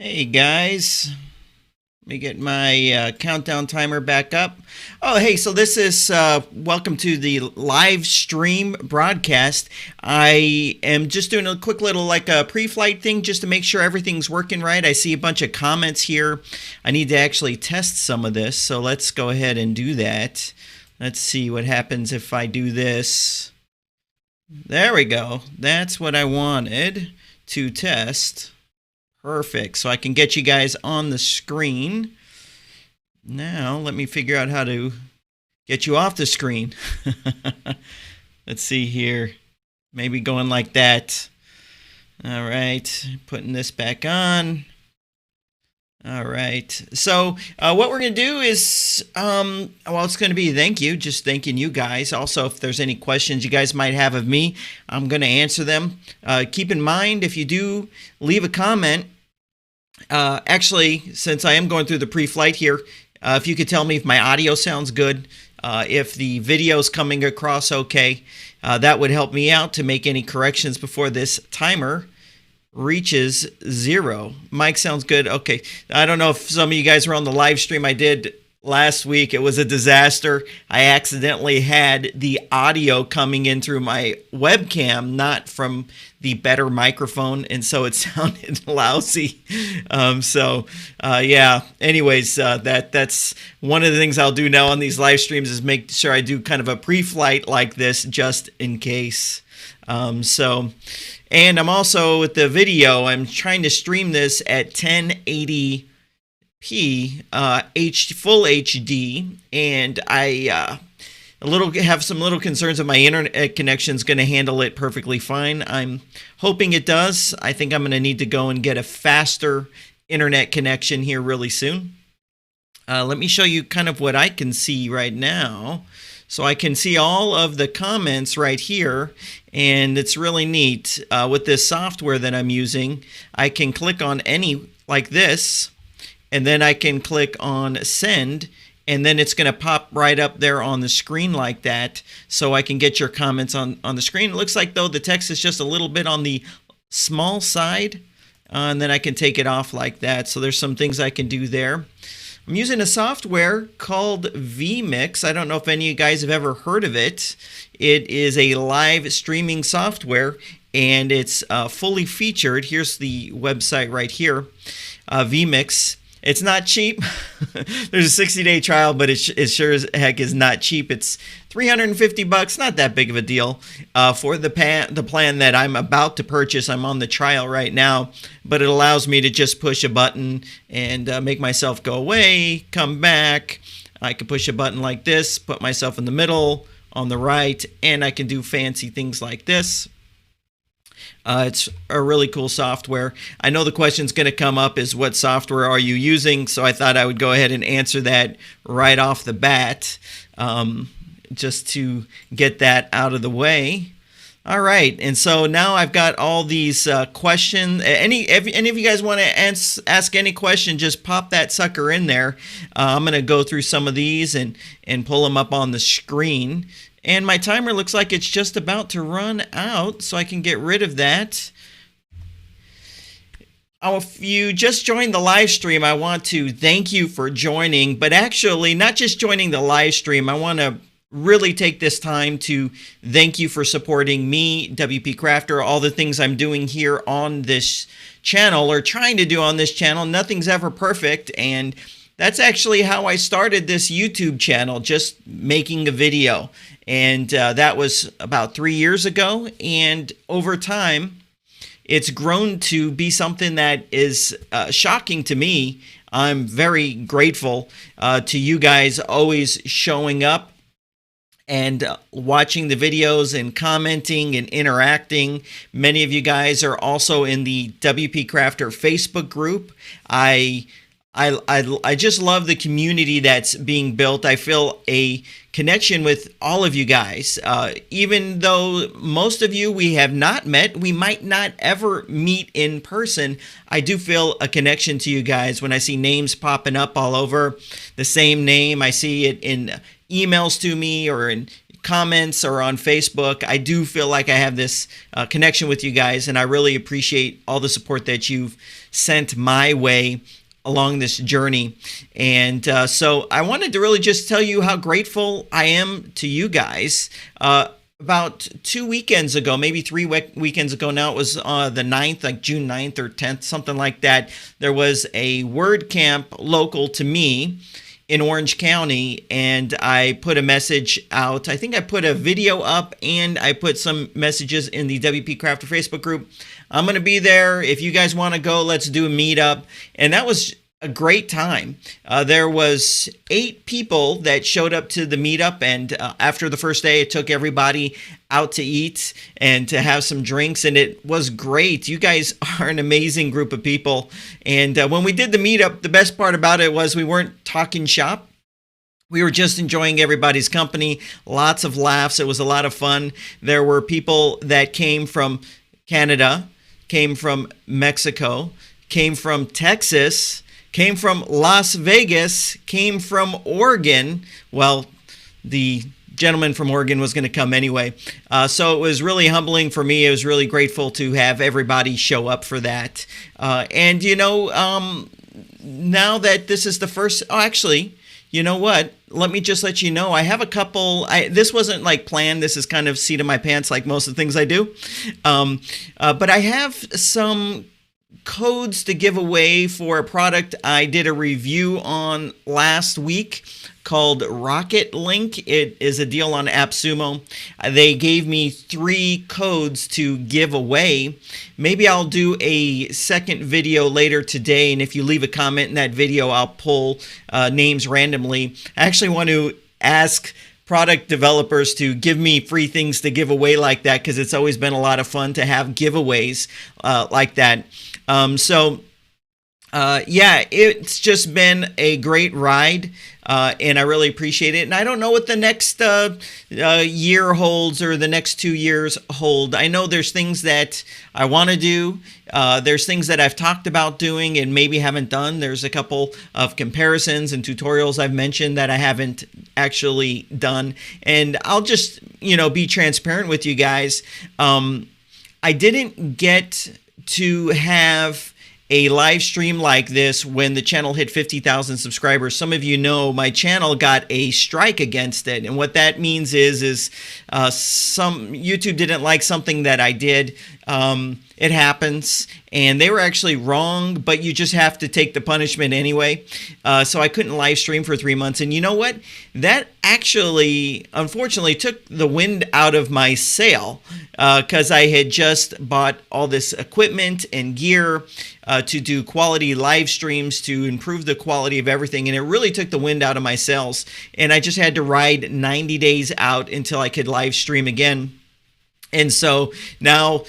Hey guys, let me get my countdown timer back up. Oh, hey, so this is welcome to the live stream broadcast. I am just doing a quick little like a pre-flight thing just to make sure everything's working right. I see a bunch of comments here. I need to actually test some of this, so let's go ahead and do that. Let's see what happens if I do this. There we go. That's what I wanted to test. Perfect. So I can get you guys on the screen. Now, let me figure out how to get you off the screen. Let's see here. Maybe going like that. All right. Putting this back on. All right. So what we're going to do is, it's going to be thank you. Just thanking you guys. Also, if there's any questions you guys might have of me, I'm going to answer them. Keep in mind, if you do leave a comment, actually, since I am going through the pre-flight here, if you could tell me if my audio sounds good, if the video's coming across okay, that would help me out to make any corrections before this timer reaches 0. Mike sounds good. Okay. I don't know if some of you guys were on the live stream I did last week. It was a disaster. I accidentally had the audio coming in through my webcam, not from the better microphone, and so it sounded lousy. Yeah. Anyways, that's one of the things I'll do now on these live streams is make sure I do kind of a pre-flight like this just in case. And I'm also with the video, I'm trying to stream this at 1080p, full HD, and I have some little concerns that my internet connection is going to handle it perfectly fine. I'm hoping it does. I think I'm going to need to go and get a faster internet connection here really soon. Let me show you kind of what I can see right now. So I can see all of the comments right here, and it's really neat. With this software that I'm using, I can click on any like this, and then I can click on send, and then it's going to pop right up there on the screen like that, so I can get your comments on the screen. It looks like, though, the text is just a little bit on the small side, and then I can take it off like that. So there's some things I can do there. I'm using a software called vMix. I don't know if any of you guys have ever heard of it. It is a live streaming software, and it's fully featured. Here's the website right here, vMix. It's not cheap. There's a 60-day trial, but it sure as heck is not cheap. It's $350, not that big of a deal. For the plan that I'm about to purchase, I'm on the trial right now, but it allows me to just push a button and make myself go away, come back. I can push a button like this, put myself in the middle, on the right, and I can do fancy things like this. It's a really cool software. I know the question's going to come up is what software are you using? So I thought I would go ahead and answer that right off the bat, just to get that out of the way. All right, and so now I've got all these questions. If any of you guys want to ask any question, just pop that sucker in there. I'm going to go through some of these and pull them up on the screen. And my timer looks like it's just about to run out, so I can get rid of that. If you just joined the live stream, I want to thank you for joining, but actually not just joining the live stream. I want to really take this time to thank you for supporting me, WP Crafter, all the things I'm doing here on this channel or trying to do on this channel. Nothing's ever perfect, and that's actually how I started this YouTube channel, just making a video. And that was about 3 years ago. And over time, it's grown to be something that is shocking to me. I'm very grateful to you guys always showing up and watching the videos and commenting and interacting. Many of you guys are also in the WP Crafter Facebook group. I just love the community that's being built. I feel a connection with all of you guys. Even though most of you we have not met, we might not ever meet in person, I do feel a connection to you guys when I see names popping up all over the same name. I see it in emails to me or in comments or on Facebook, I do feel like I have this connection with you guys, and I really appreciate all the support that you've sent my way along this journey. And so I wanted to really just tell you how grateful I am to you guys. About 2 weekends ago, maybe 3 weekends ago now, it was the 9th, like June 9th or 10th, something like that. There was a WordCamp local to me in Orange County, and I put a message out. I think I put a video up, and I put some messages in the WP Crafter Facebook group. I'm going to be there. If you guys want to go, let's do a meetup. And that was a great time. There was 8 people that showed up to the meetup, and after the first day, it took everybody out to eat and to have some drinks, and it was great. You guys are an amazing group of people. And when we did the meetup, the best part about it was we weren't talking shop. We were just enjoying everybody's company, lots of laughs. It was a lot of fun. There were people that came from Canada, came from Mexico, came from Texas, came from Las Vegas, came from Oregon. Well, the gentleman from Oregon was going to come anyway. So it was really humbling for me. I was really grateful to have everybody show up for that. And, now that this is the first... Oh, actually, you know what? Let me just let you know. I have a couple... This wasn't like planned. This is kind of seat of my pants like most of the things I do. But I have some codes to give away for a product I did a review on last week called Rocket Link. It is a deal on AppSumo. They gave me 3 codes to give away. Maybe I'll do a second video later today, and if you leave a comment in that video, I'll pull names randomly. I actually want to ask product developers to give me free things to give away like that, because it's always been a lot of fun to have giveaways like that. Yeah, it's just been a great ride, and I really appreciate it. And I don't know what the next year holds, or the next 2 years hold. I know there's things that I want to do. There's things that I've talked about doing and maybe haven't done. There's a couple of comparisons and tutorials I've mentioned that I haven't actually done. And I'll just, be transparent with you guys. I didn't get to have a live stream like this when the channel hit 50,000 subscribers. Some of you know my channel got a strike against it, and what that means is some YouTube didn't like something that I did. It happens, and they were actually wrong, but you just have to take the punishment anyway. So I couldn't live stream for 3 months, and you know what? That actually, unfortunately, took the wind out of my sail, because I had just bought all this equipment and gear to do quality live streams, to improve the quality of everything, and it really took the wind out of my sails, and I just had to ride 90 days out until I could live stream again. And so now,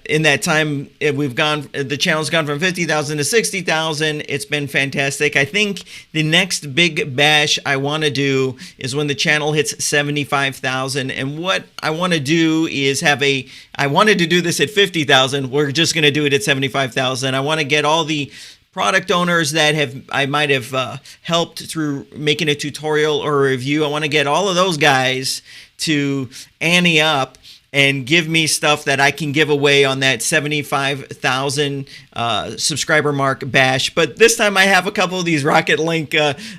in that time, the channel's gone from 50,000 to 60,000. It's been fantastic. I think the next big bash I want to do is when the channel hits 75,000. And what I want to do is I wanted to do this at 50,000. We're just going to do it at 75,000. I want to get all the product owners that I might have helped through making a tutorial or a review. I want to get all of those guys to ante up and give me stuff that I can give away on that 75,000 subscriber mark bash. But this time I have a couple of these Rocket Link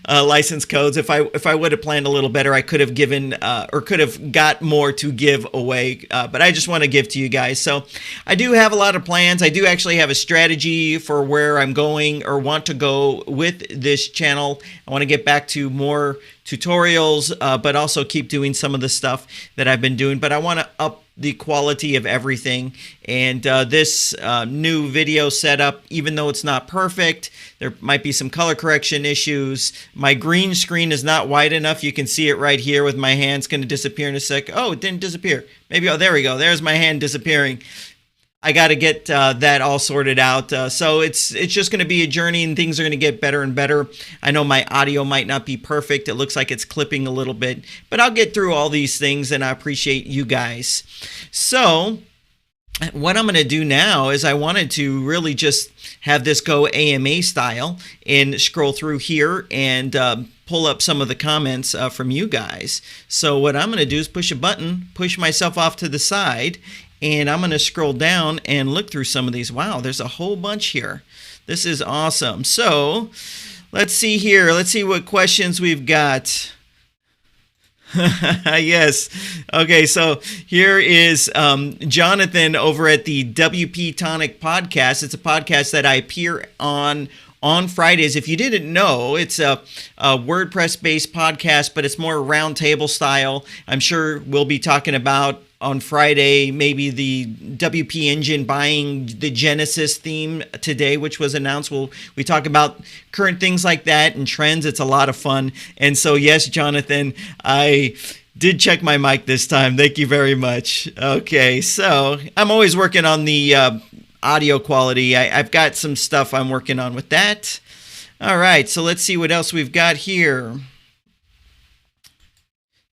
license codes. If I would have planned a little better, I could have given or could have got more to give away. But I just want to give to you guys. So I do have a lot of plans. I do actually have a strategy for where I'm going or want to go with this channel. I want to get back to more tutorials, but also keep doing some of the stuff that I've been doing. But I want to up the quality of everything. And this new video setup, even though it's not perfect, there might be some color correction issues. My green screen is not wide enough. You can see it right here with my hand. It's going to disappear in a sec. Oh, it didn't disappear. Maybe, oh, there we go. There's my hand disappearing. I got to get that all sorted out. So it's just going to be a journey, and things are going to get better and better. I know my audio might not be perfect. It looks like it's clipping a little bit, but I'll get through all these things, and I appreciate you guys. So what I'm going to do now is I wanted to really just have this go AMA style and scroll through here and pull up some of the comments from you guys. So what I'm going to do is push a button, push myself off to the side, and I'm going to scroll down and look through some of these. Wow, there's a whole bunch here. This is awesome. So let's see here. Let's see what questions we've got. Yes. Okay, so here is Jonathan over at the WP Tonic podcast. It's a podcast that I appear on Fridays. If you didn't know, it's a WordPress-based podcast, but it's more roundtable style. I'm sure we'll be talking about on Friday, maybe the WP Engine buying the Genesis theme today, which was announced. We talk about current things like that and trends. It's a lot of fun. And so, yes, Jonathan, I did check my mic this time. Thank you very much. Okay, so I'm always working on the audio quality. I've got some stuff I'm working on with that. All right, so let's see what else we've got here.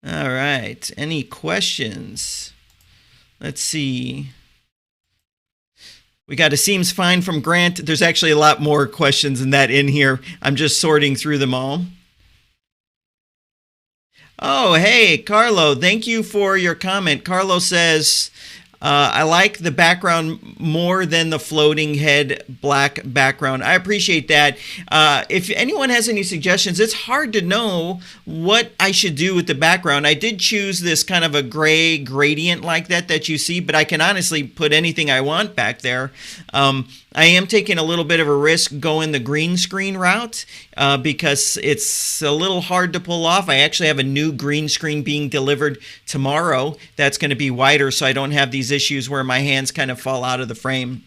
All right, any questions? Let's see. We got a seems fine from Grant. There's actually a lot more questions than that in here. I'm just sorting through them all. Oh, hey, Carlo, thank you for your comment. Carlo says, I like the background more than the floating head black background. I appreciate that. If anyone has any suggestions, it's hard to know what I should do with the background. I did choose this kind of a gray gradient like that you see, but I can honestly put anything I want back there. I am taking a little bit of a risk going the green screen route because it's a little hard to pull off. I actually have a new green screen being delivered tomorrow that's going to be wider, so I don't have these issues where my hands kind of fall out of the frame.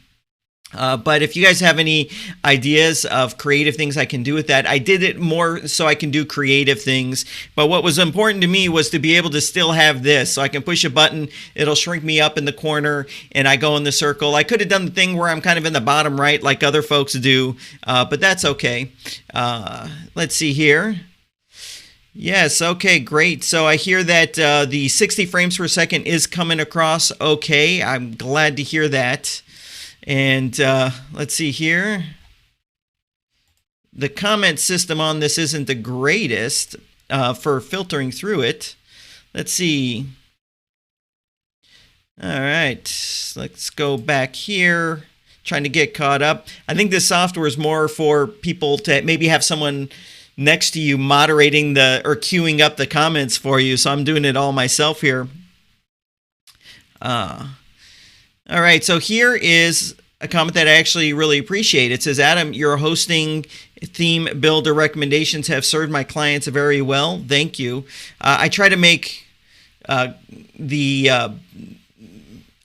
But if you guys have any ideas of creative things I can do with that, I did it more so I can do creative things. But what was important to me was to be able to still have this. So I can push a button, it'll shrink me up in the corner, and I go in the circle. I could have done the thing where I'm kind of in the bottom right like other folks do, but that's okay. Let's see here. Yes, okay, great. So I hear that the 60 frames per second is coming across okay. I'm glad to hear that. And let's see here. The comment system on this isn't the greatest for filtering through it. Let's see. All right, let's go back here. Trying to get caught up. I think this software is more for people to maybe have someone next to you moderating or queuing up the comments for you. So I'm doing it all myself here. All right, so here is a comment that I actually really appreciate. It says, Adam, your hosting theme builder recommendations have served my clients very well. Thank you. I try to make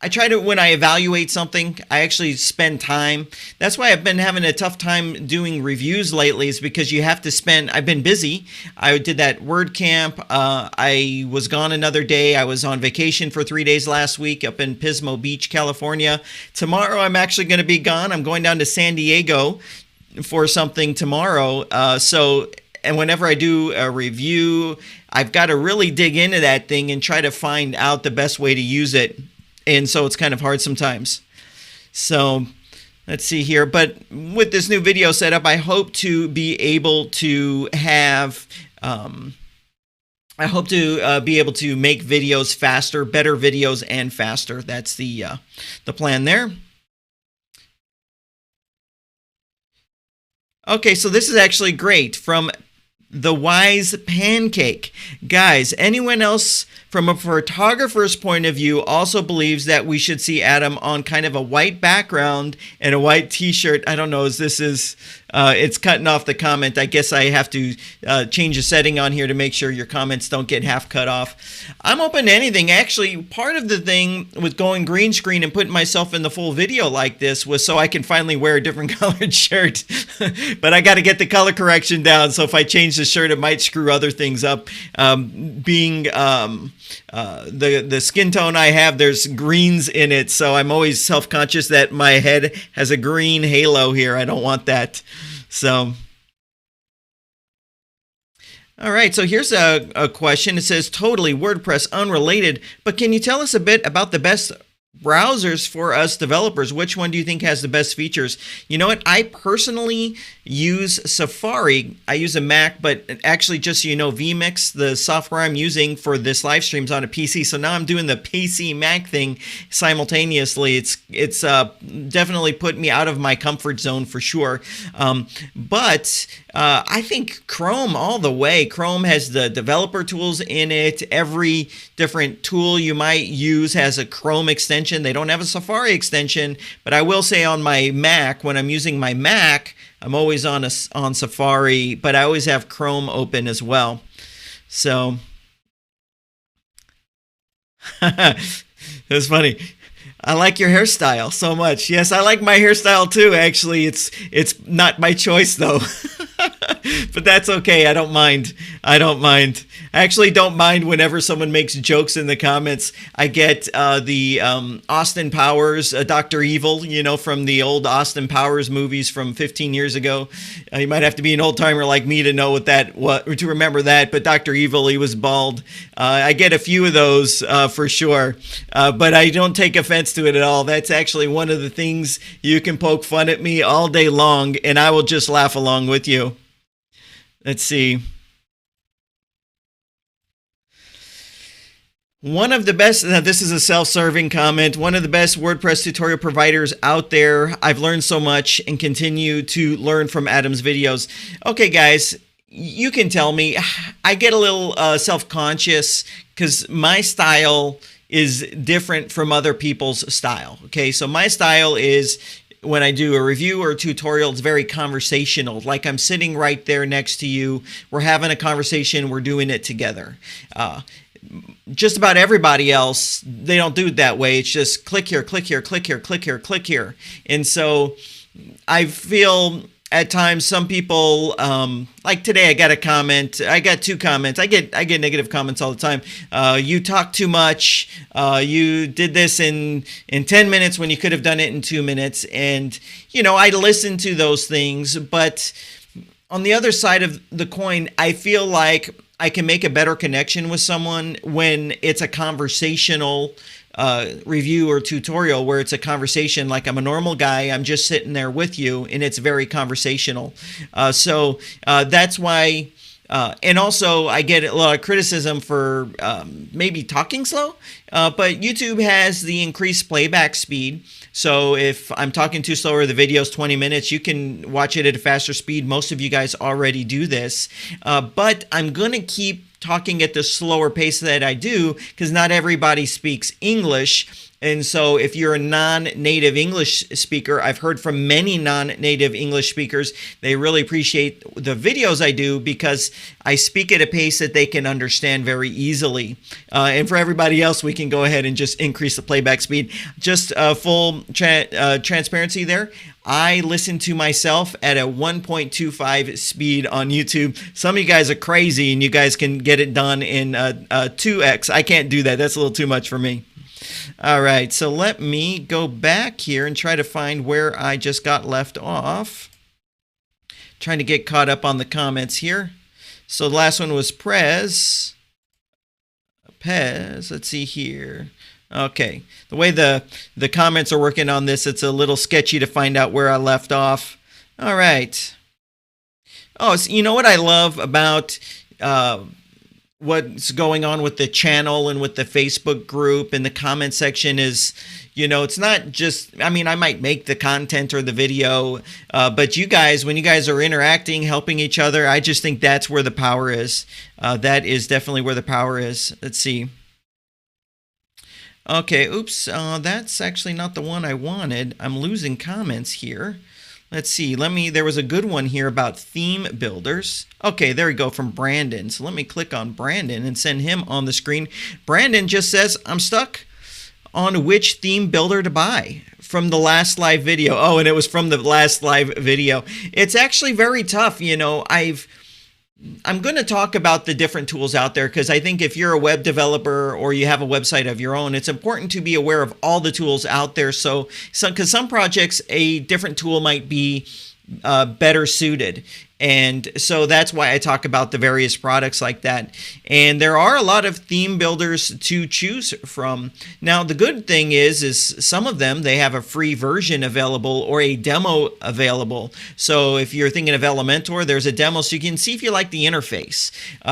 when I evaluate something, I actually spend time. That's why I've been having a tough time doing reviews lately, is because you have to spend, I've been busy. I did that WordCamp. I was gone another day. I was on vacation for 3 days last week up in Pismo Beach, California. Tomorrow I'm actually going to be gone. I'm going down to San Diego for something tomorrow. And whenever I do a review, I've got to really dig into that thing and try to find out the best way to use it. And so it's kind of hard sometimes. So let's see here. But with this new video setup, I hope to be able to have, be able to make videos faster, better videos and faster. That's the plan there. Okay, so this is actually great from The Wise Pancake. Guys, anyone else from a photographer's point of view also believes that we should see Adam on kind of a white background and a white t-shirt? I don't know, it's cutting off the comment. I guess I have to change a setting on here to make sure your comments don't get half cut off. I'm open to anything. Actually, part of the thing with going green screen and putting myself in the full video like this was so I can finally wear a different colored shirt. But I got to get the color correction down, so if I change the shirt, it might screw other things up. Being the skin tone I have, there's greens in it, so I'm always self-conscious that my head has a green halo here. I don't want that. So, all right, so here's a question. It says, totally WordPress unrelated, but can you tell us a bit about the best browsers for us developers, which one do you think has the best features? You know what? I personally use Safari. I use a Mac, but actually, just so you know, vMix, the software I'm using for this live stream, is on a PC. So now I'm doing the PC Mac thing simultaneously. It's definitely put me out of my comfort zone for sure. But I think Chrome all the way. Chrome has the developer tools in it. Every different tool you might use has a Chrome extension. They don't have a Safari extension, but I will say on my Mac, when I'm using my Mac, I'm always on Safari, but I always have Chrome open as well. So it's funny. I like your hairstyle so much. Yes, I like my hairstyle too. Actually, it's not my choice though. But that's okay. I don't mind. I actually don't mind whenever someone makes jokes in the comments. I get the Austin Powers, Dr. Evil, from the old Austin Powers movies from 15 years ago. You might have to be an old timer like me to know to remember that. But Dr. Evil, he was bald. I get a few of those for sure. But I don't take offense to it at all. That's actually one of the things you can poke fun at me all day long, and I will just laugh along with you. Let's see. One of the best, now this is a self-serving comment, one of the best WordPress tutorial providers out there. I've learned so much and continue to learn from Adam's videos. Okay, guys, you can tell me. I get a little self-conscious because my style is different from other people's style. Okay, so my style is, when I do a review or a tutorial, it's very conversational. Like I'm sitting right there next to you. We're having a conversation. We're doing it together. Just about everybody else, they don't do it that way. It's just click here, click here, click here, click here, click here. And so I feel at times some people, like today I got a comment. I got 2 comments. I get negative comments all the time. You talk too much. You did this in 10 minutes when you could have done it in 2 minutes. And, I listen to those things. But on the other side of the coin, I feel like I can make a better connection with someone when it's a conversational review or tutorial, where it's a conversation. Like I'm a normal guy, I'm just sitting there with you, and it's very conversational. So that's why. And also, I get a lot of criticism for maybe talking slow, but YouTube has the increased playback speed. So if I'm talking too slow or the video's 20 minutes, you can watch it at a faster speed. Most of you guys already do this, but I'm going to keep talking at the slower pace that I do because not everybody speaks English. And so if you're a non-native English speaker, I've heard from many non-native English speakers, they really appreciate the videos I do because I speak at a pace that they can understand very easily. And for everybody else, we can go ahead and just increase the playback speed. Just full transparency there. I listen to myself at a 1.25 speed on YouTube. Some of you guys are crazy and you guys can get it done in 2x. I can't do that. That's a little too much for me. All right, so let me go back here and try to find where I just got left off. Trying to get caught up on the comments here. So the last one was Pez. Let's see here. Okay, the way the comments are working on this, it's a little sketchy to find out where I left off. All right. Oh, so you know what I love about what's going on with the channel and with the Facebook group and the comment section is, it's not just, I might make the content or the video, but you guys, when you guys are interacting, helping each other, I just think that's where the power is. That is definitely where the power is. Let's see. Okay, oops, that's actually not the one I wanted. I'm losing comments here. Let's see, there was a good one here about theme builders. Okay, there we go, from Brandon. So let me click on Brandon and send him on the screen. Brandon just says, I'm stuck on which theme builder to buy from the last live video. Oh, and it was from the last live video. It's actually very tough. I'm going to talk about the different tools out there because I think if you're a web developer or you have a website of your own, it's important to be aware of all the tools out there. Because some projects, a different tool might be better suited. And so that's why I talk about the various products like that. And there are a lot of theme builders to choose from. Now, the good thing is some of them, they have a free version available or a demo available. So if you're thinking of Elementor, there's a demo so you can see if you like the interface.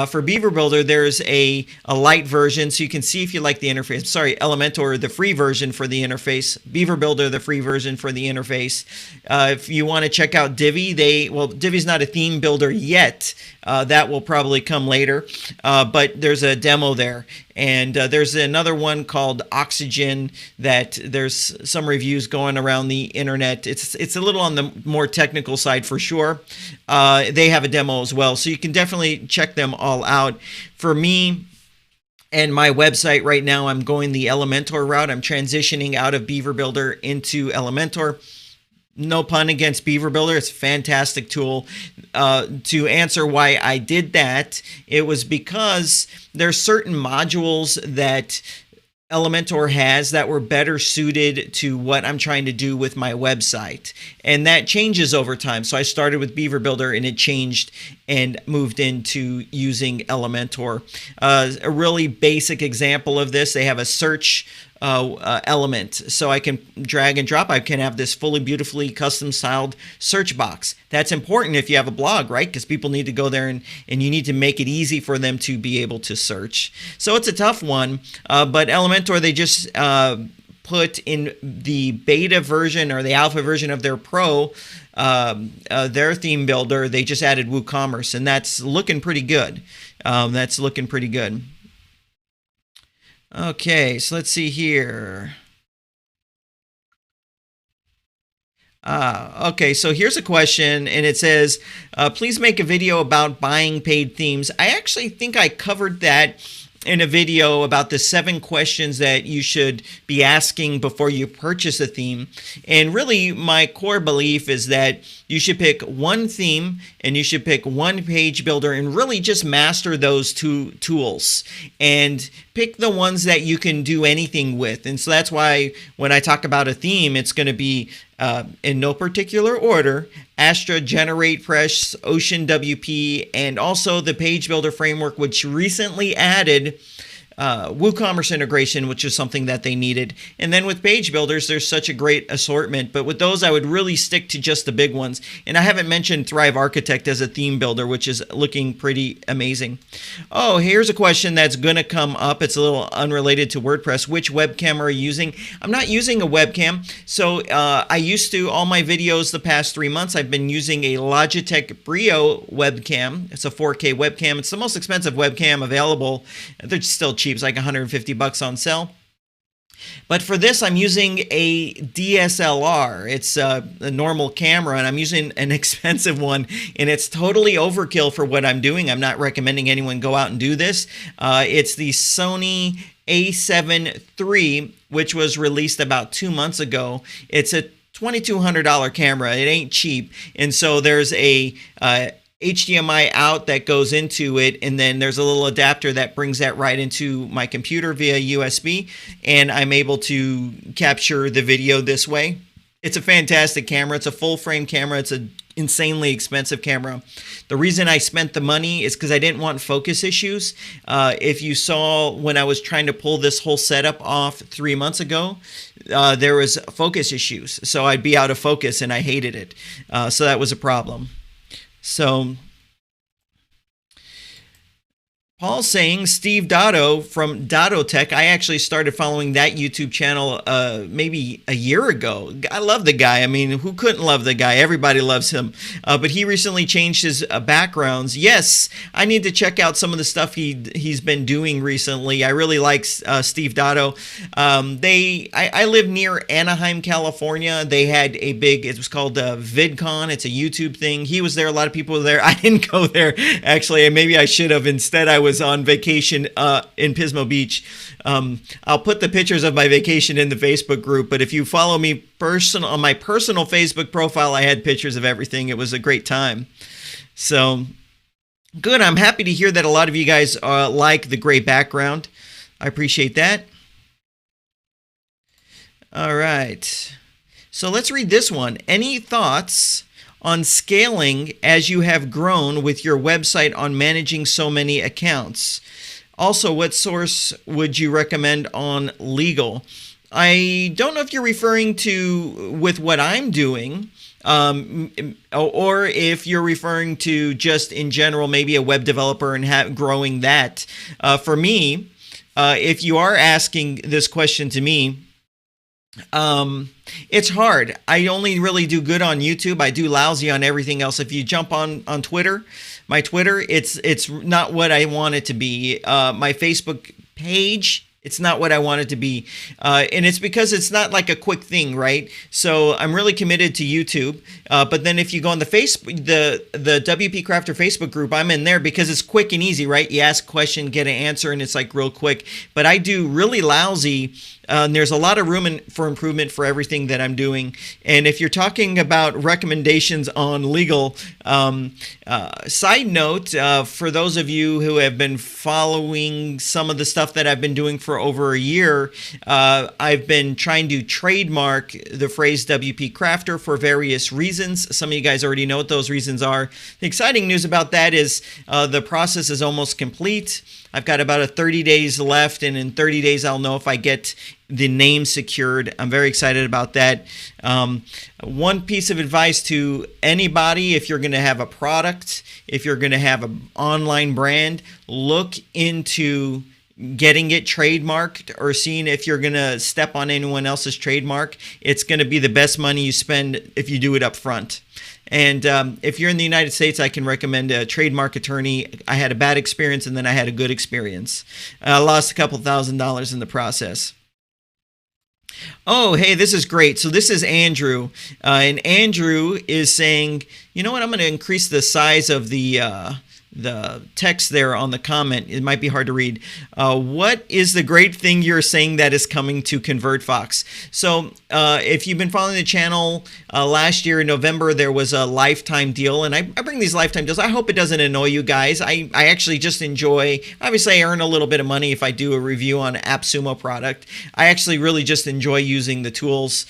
For Beaver Builder, there's a light version so you can see if you like the interface. Sorry, Elementor, the free version for the interface. Beaver Builder, the free version for the interface. If you want to check out Divi, Divi's not a theme builder yet. That will probably come later, but there's a demo there. And there's another one called Oxygen that there's some reviews going around the internet. It's a little on the more technical side for sure. They have a demo as well, so you can definitely check them all out. For me, and my website right now, I'm going the Elementor route. I'm transitioning out of Beaver Builder into Elementor. No pun against Beaver Builder. It's a fantastic tool. To answer why I did that, it was because there's certain modules that Elementor has that were better suited to what I'm trying to do with my website. And that changes over time. So I started with Beaver Builder and it changed and moved into using Elementor. A really basic example of this, they have a search element. So I can drag and drop. I can have this fully beautifully custom styled search box. That's important if you have a blog, right? Because people need to go there and you need to make it easy for them to be able to search. So it's a tough one, but Elementor, they just put in the beta version or the alpha version of their Pro, their theme builder, they just added WooCommerce, and that's looking pretty good. Okay, so let's see here. Okay, so here's a question, and it says, please make a video about buying paid themes. I actually think I covered that in a video about the 7 questions that you should be asking before you purchase a theme. And really, my core belief is that you should pick one theme and you should pick one page builder and really just master those 2 tools and pick the ones that you can do anything with. And so that's why when I talk about a theme, it's going to be in no particular order: Astra, GeneratePress, Ocean WP, and also the Page Builder Framework, which recently added WooCommerce integration, which is something that they needed. And then with page builders, there's such a great assortment. But with those, I would really stick to just the big ones. And I haven't mentioned Thrive Architect as a theme builder, which is looking pretty amazing. Oh, here's a question that's going to come up. It's a little unrelated to WordPress. Which webcam are you using? I'm not using a webcam. So I used to, all my videos the past 3 months, I've been using a Logitech Brio webcam. It's a 4K webcam. It's the most expensive webcam available. They're still cheap. It's like $150 on sale. But for this, I'm using a DSLR. It's a normal camera, and I'm using an expensive one, and it's totally overkill for what I'm doing. I'm not recommending anyone go out and do this. It's the Sony A7 III, which was released about 2 months ago. It's a $2,200 camera. It ain't cheap. And so there's a HDMI out that goes into it, and then there's a little adapter that brings that right into my computer via USB, and I'm able to capture the video this way. It's a fantastic camera. It's a full frame camera. It's an insanely expensive camera. The reason I spent the money is because I didn't want focus issues. If you saw when I was trying to pull this whole setup off 3 months ago, there was focus issues. So I'd be out of focus, and I hated it. So that was a problem. So Paul's saying, Steve Dotto from Dotto Tech. I actually started following that YouTube channel maybe a year ago. I love the guy. I mean, who couldn't love the guy? Everybody loves him. But he recently changed his backgrounds. Yes, I need to check out some of the stuff he's been doing recently. I really like Steve Dotto. I live near Anaheim, California. They had a big, it was called VidCon. It's a YouTube thing. He was there. A lot of people were there. I didn't go there, actually, and maybe I should have. Instead, I was on vacation in Pismo Beach. I'll put the pictures of my vacation in the Facebook group, but if you follow me on my personal Facebook profile, I had pictures of everything. It was a great time. So good. I'm happy to hear that a lot of you guys like the gray background. I appreciate that. All right. So let's read this one. Any thoughts on scaling as you have grown with your website on managing so many accounts? Also, what source would you recommend on legal? I don't know if you're referring to with what I'm doing, or if you're referring to just in general, maybe a web developer and growing that. For me, if you are asking this question to me, it's hard. I only really do good on YouTube. I do lousy on everything else. If you jump on Twitter, my Twitter, it's not what I want it to be. My Facebook page, it's not what I want it to be. And it's because it's not like a quick thing, right? So I'm really committed to YouTube. But then if you go on the WP Crafter Facebook group, I'm in there because it's quick and easy, right? You ask a question, get an answer, and it's like real quick. But I do really lousy. And there's a lot of room for improvement for everything that I'm doing. And if you're talking about recommendations on legal, side note, for those of you who have been following some of the stuff that I've been doing for over a year, I've been trying to trademark the phrase WP Crafter for various reasons. Some of you guys already know what those reasons are. The exciting news about that is the process is almost complete. I've got about 30 days left, and in 30 days I'll know if I get the name secured. I'm very excited about that. One piece of advice to anybody: if you're going to have a product, if you're going to have an online brand, look into getting it trademarked or seeing if you're going to step on anyone else's trademark. It's going to be the best money you spend if you do it up front. And if you're in the United States, I can recommend a trademark attorney. I had a bad experience and then I had a good experience. I lost a couple $1,000s in the process. Oh, hey, this is great. So this is Andrew. And Andrew is saying, you know what, I'm going to increase the size of the text there on the comment. It might be hard to read. What is the great thing you're saying that is coming to ConvertFox? So if you've been following the channel, last year in November, there was a lifetime deal. And I bring these lifetime deals. I hope it doesn't annoy you guys. I actually just enjoy, obviously I earn a little bit of money if I do a review on an AppSumo product. I actually really just enjoy using the tools.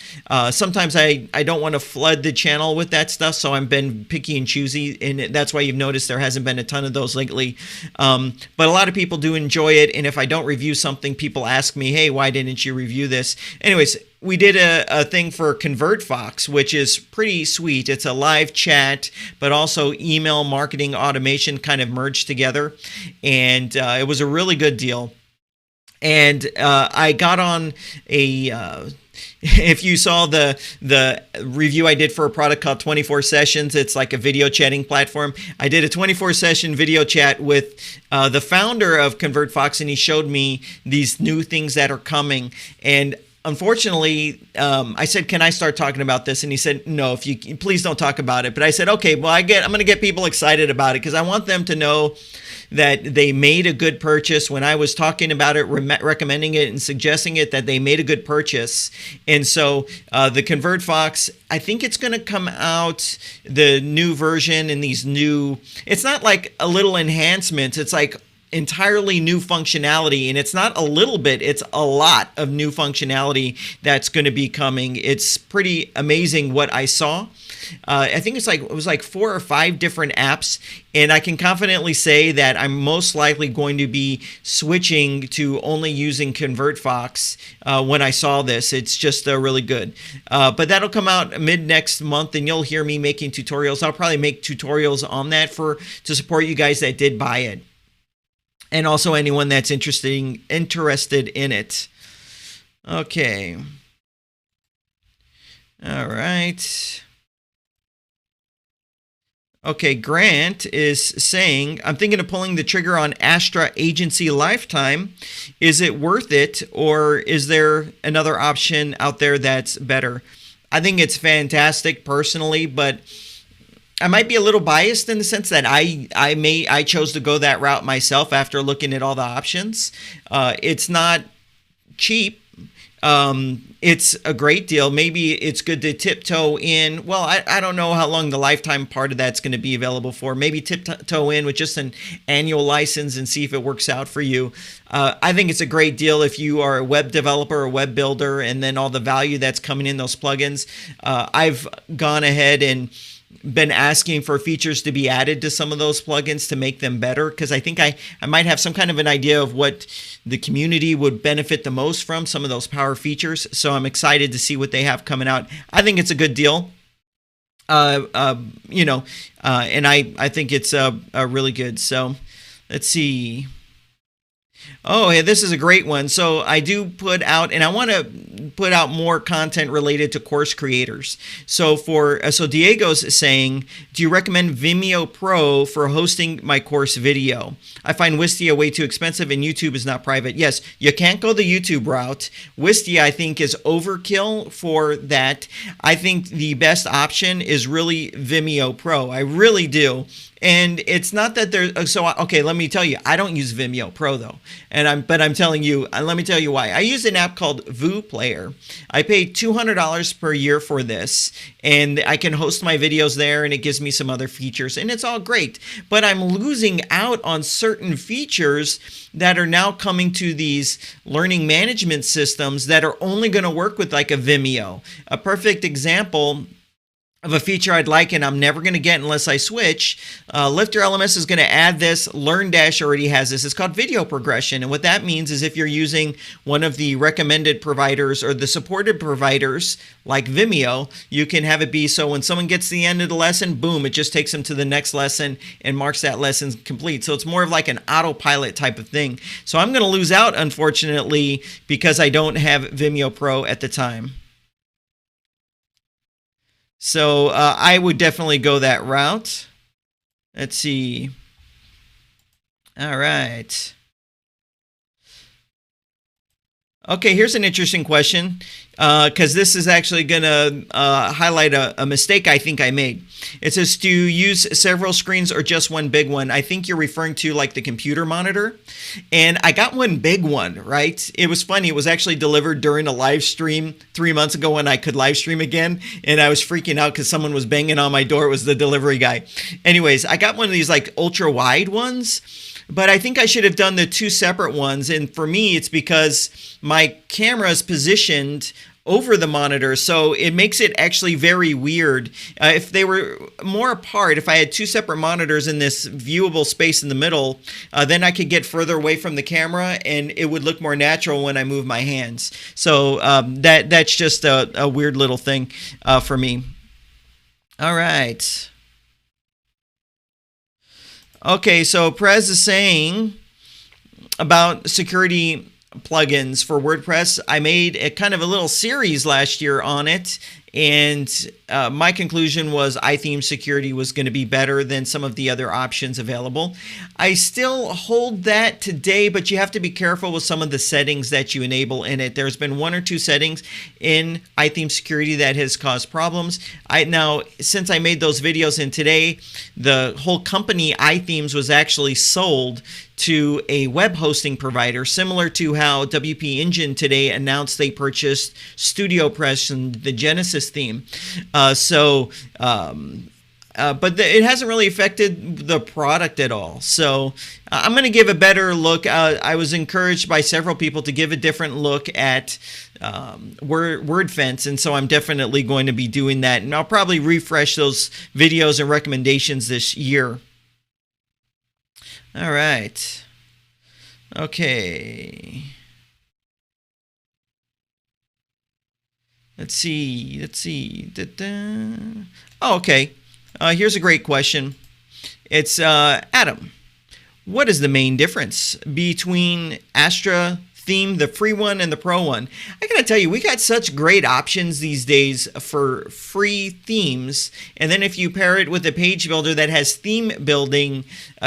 Sometimes I don't want to flood the channel with that stuff, so I've been picky and choosy. And that's why you've noticed there hasn't been a ton of those lately, but a lot of people do enjoy it. And if I don't review something, people ask me, hey, why didn't you review this? Anyways, we did a thing for ConvertFox, which is pretty sweet. It's a live chat, but also email marketing automation kind of merged together, and it was a really good deal. And I got on a if you saw the review I did for a product called 24 Sessions, it's like a video chatting platform. I did a 24-session video chat with the founder of ConvertFox, and he showed me these new things that are coming. And unfortunately, I said, can I start talking about this? And he said, no, if you please don't talk about it. But I said, okay, well, I'm going to get people excited about it because I want them to know that they made a good purchase. When I was talking about it, recommending it and suggesting it, that they made a good purchase. And so the ConvertFox, I think it's going to come out, the new version, and these new, it's not like a little enhancements. It's like entirely new functionality, and it's not a little bit, it's a lot of new functionality that's going to be coming. It's pretty amazing what I saw. I think it was like 4 or 5 different apps, and I can confidently say that I'm most likely going to be switching to only using ConvertFox when I saw this. It's just really good. But that'll come out mid next month, and you'll hear me making tutorials. I'll probably make tutorials on that to support you guys that did buy it, and also anyone that's interested in it. Okay. All right. Okay, Grant is saying, I'm thinking of pulling the trigger on Astra Agency Lifetime. Is it worth it, or is there another option out there that's better? I think it's fantastic personally, but I might be a little biased in the sense that I chose to go that route myself after looking at all the options. It's not cheap. It's a great deal. Maybe it's good to tiptoe in. Well, I don't know how long the lifetime part of that's going to be available for. Maybe tiptoe in with just an annual license and see if it works out for you. I think it's a great deal if you are a web developer or web builder, and then all the value that's coming in those plugins. I've gone ahead and been asking for features to be added to some of those plugins to make them better, because I think I might have some kind of an idea of what the community would benefit the most from some of those power features. So I'm excited to see what they have coming out. I think it's a good deal. And I think it's really good. So let's see. Oh, yeah, this is a great one. So I do put out, and I want to put out more content related to course creators. So Diego's saying, do you recommend Vimeo Pro for hosting my course video? I find Wistia way too expensive and YouTube is not private. Yes, you can't go the YouTube route. Wistia, I think, is overkill for that. I think the best option is really Vimeo Pro. I really do. And it's not that there's okay, let me tell you, I don't use Vimeo Pro though. But I'm telling you, let me tell you why. I use an app called Voo Player. I pay $200 per year for this, and I can host my videos there, and it gives me some other features, and it's all great. But I'm losing out on certain features that are now coming to these learning management systems that are only going to work with like a Vimeo. A perfect example of a feature I'd like and I'm never going to get unless I switch. Lifter LMS is going to add this. LearnDash already has this. It's called video progression. And what that means is if you're using one of the recommended providers or the supported providers like Vimeo, you can have it be so when someone gets to the end of the lesson, boom, it just takes them to the next lesson and marks that lesson complete. So it's more of like an autopilot type of thing. So I'm going to lose out, unfortunately, because I don't have Vimeo Pro at the time. So I would definitely go that route. Let's see. All right. Okay, here's an interesting question, because this is actually going to highlight a mistake I think I made. It says, do you use several screens or just one big one? I think you're referring to like the computer monitor. And I got one big one, right? It was funny. It was actually delivered during a live stream 3 months ago when I could live stream again. And I was freaking out because someone was banging on my door. It was the delivery guy. Anyways, I got one of these like ultra wide ones. But I think I should have done the two separate ones. And for me, it's because my camera is positioned over the monitor, so it makes it actually very weird. If they were more apart, if I had two separate monitors in this viewable space in the middle, then I could get further away from the camera and it would look more natural when I move my hands. So that's just a weird little thing for me. All right. Okay, so Prez is saying about security plugins for WordPress. I made a kind of a little series last year on it, and my conclusion was iTheme security was going to be better than some of the other options available. I still hold that today, but you have to be careful with some of the settings that you enable in it. There's been one or two settings in iTheme security that has caused problems. Now, since I made those videos in today, the whole company iThemes was actually sold to a web hosting provider, similar to how WP Engine today announced they purchased StudioPress and the Genesis theme. But it hasn't really affected the product at all. So I'm going to give a better look. I was encouraged by several people to give a different look at WordFence, and so I'm definitely going to be doing that. And I'll probably refresh those videos and recommendations this year. All right. Okay. Let's see. Oh, okay. Here's a great question. It's Adam. What is the main difference between Astra theme, the free one, and the pro one? I gotta tell you, we got such great options these days for free themes, and then if you pair it with a page builder that has theme building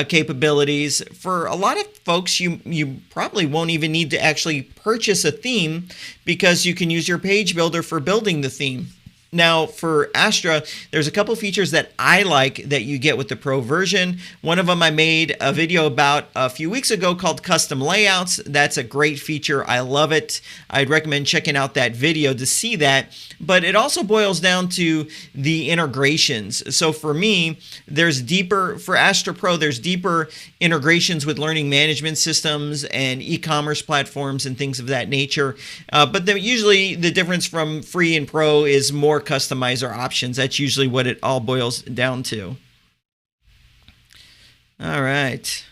capabilities, for a lot of folks, you probably won't even need to actually purchase a theme because you can use your page builder for building the theme. Now, for Astra, there's a couple features that I like that you get with the Pro version. One of them I made a video about a few weeks ago called Custom Layouts. That's a great feature. I love it. I'd recommend checking out that video to see that. But it also boils down to the integrations. So for me, for Astra Pro, there's deeper integrations with learning management systems and e-commerce platforms and things of that nature. But usually the difference from free and pro is more or customize our options. That's usually what it all boils down to. All right.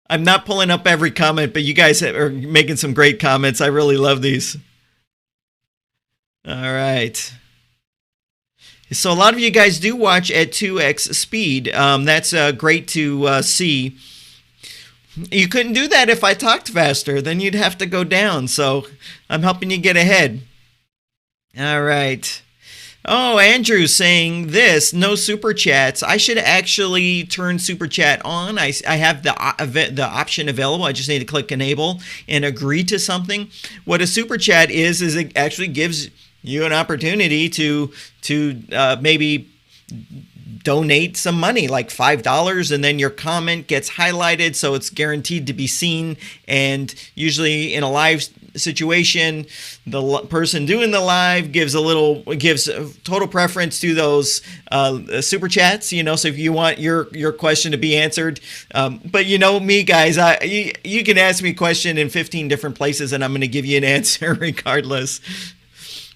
I'm not pulling up every comment, but you guys are making some great comments. I really love these. All right. So a lot of you guys do watch at 2x speed. That's great to see. You couldn't do that if I talked faster. Then you'd have to go down. So I'm helping you get ahead. All right. Oh, Andrew's saying this, no super chats. I should actually turn super chat on. I have the option available. I just need to click enable and agree to something. What a super chat is it actually gives you an opportunity to maybe donate some money, like $5, and then your comment gets highlighted, so it's guaranteed to be seen. And usually in a live situation, the person doing the live gives total preference to those super chats, you know. So if you want your question to be answered, but you know me, guys, you can ask me a question in 15 different places and I'm going to give you an answer regardless.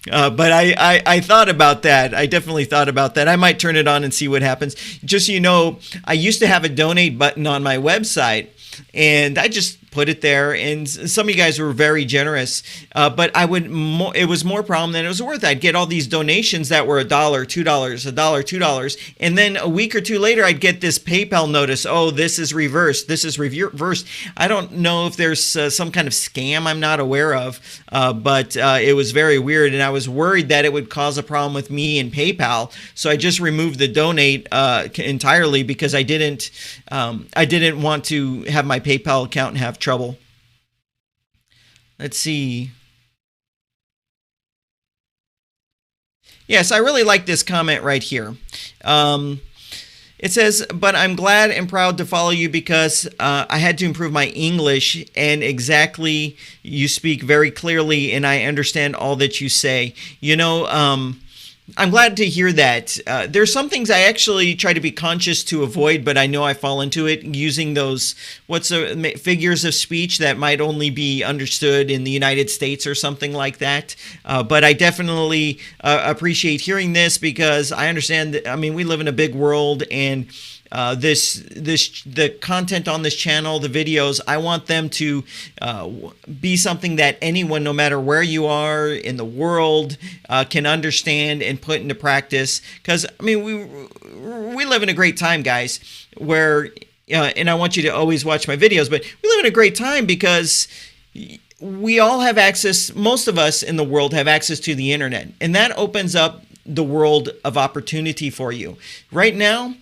But I thought about that. I definitely thought about that. I might turn it on and see what happens. Just so you know, I used to have a donate button on my website, and I just put it there, and some of you guys were very generous, but it was more problem than it was worth. I'd get all these donations that were $1, $2, $1, $2, and then a week or two later I'd get this PayPal notice, oh, this is reversed, this is reversed. I don't know if there's some kind of scam I'm not aware of, but it was very weird, and I was worried that it would cause a problem with me and PayPal, so I just removed the donate entirely, because I didn't want to have my PayPal account have trouble. Let's see. Yes, I really like this comment right here. It says, but I'm glad and proud to follow you because I had to improve my English, and exactly, you speak very clearly and I understand all that you say. You know, I'm glad to hear that. There's some things I actually try to be conscious to avoid, but I know I fall into it, using those figures of speech that might only be understood in the United States or something like that. But I definitely appreciate hearing this, because I understand that, I mean, we live in a big world, and the content on this channel, the videos, I want them to be something that anyone, no matter where you are in the world, can understand and put into practice. Because I mean, we live in a great time, guys, where and I want you to always watch my videos, but we live in a great time because we all have access, most of us in the world have access to the internet, and that opens up the world of opportunity for you. Right now,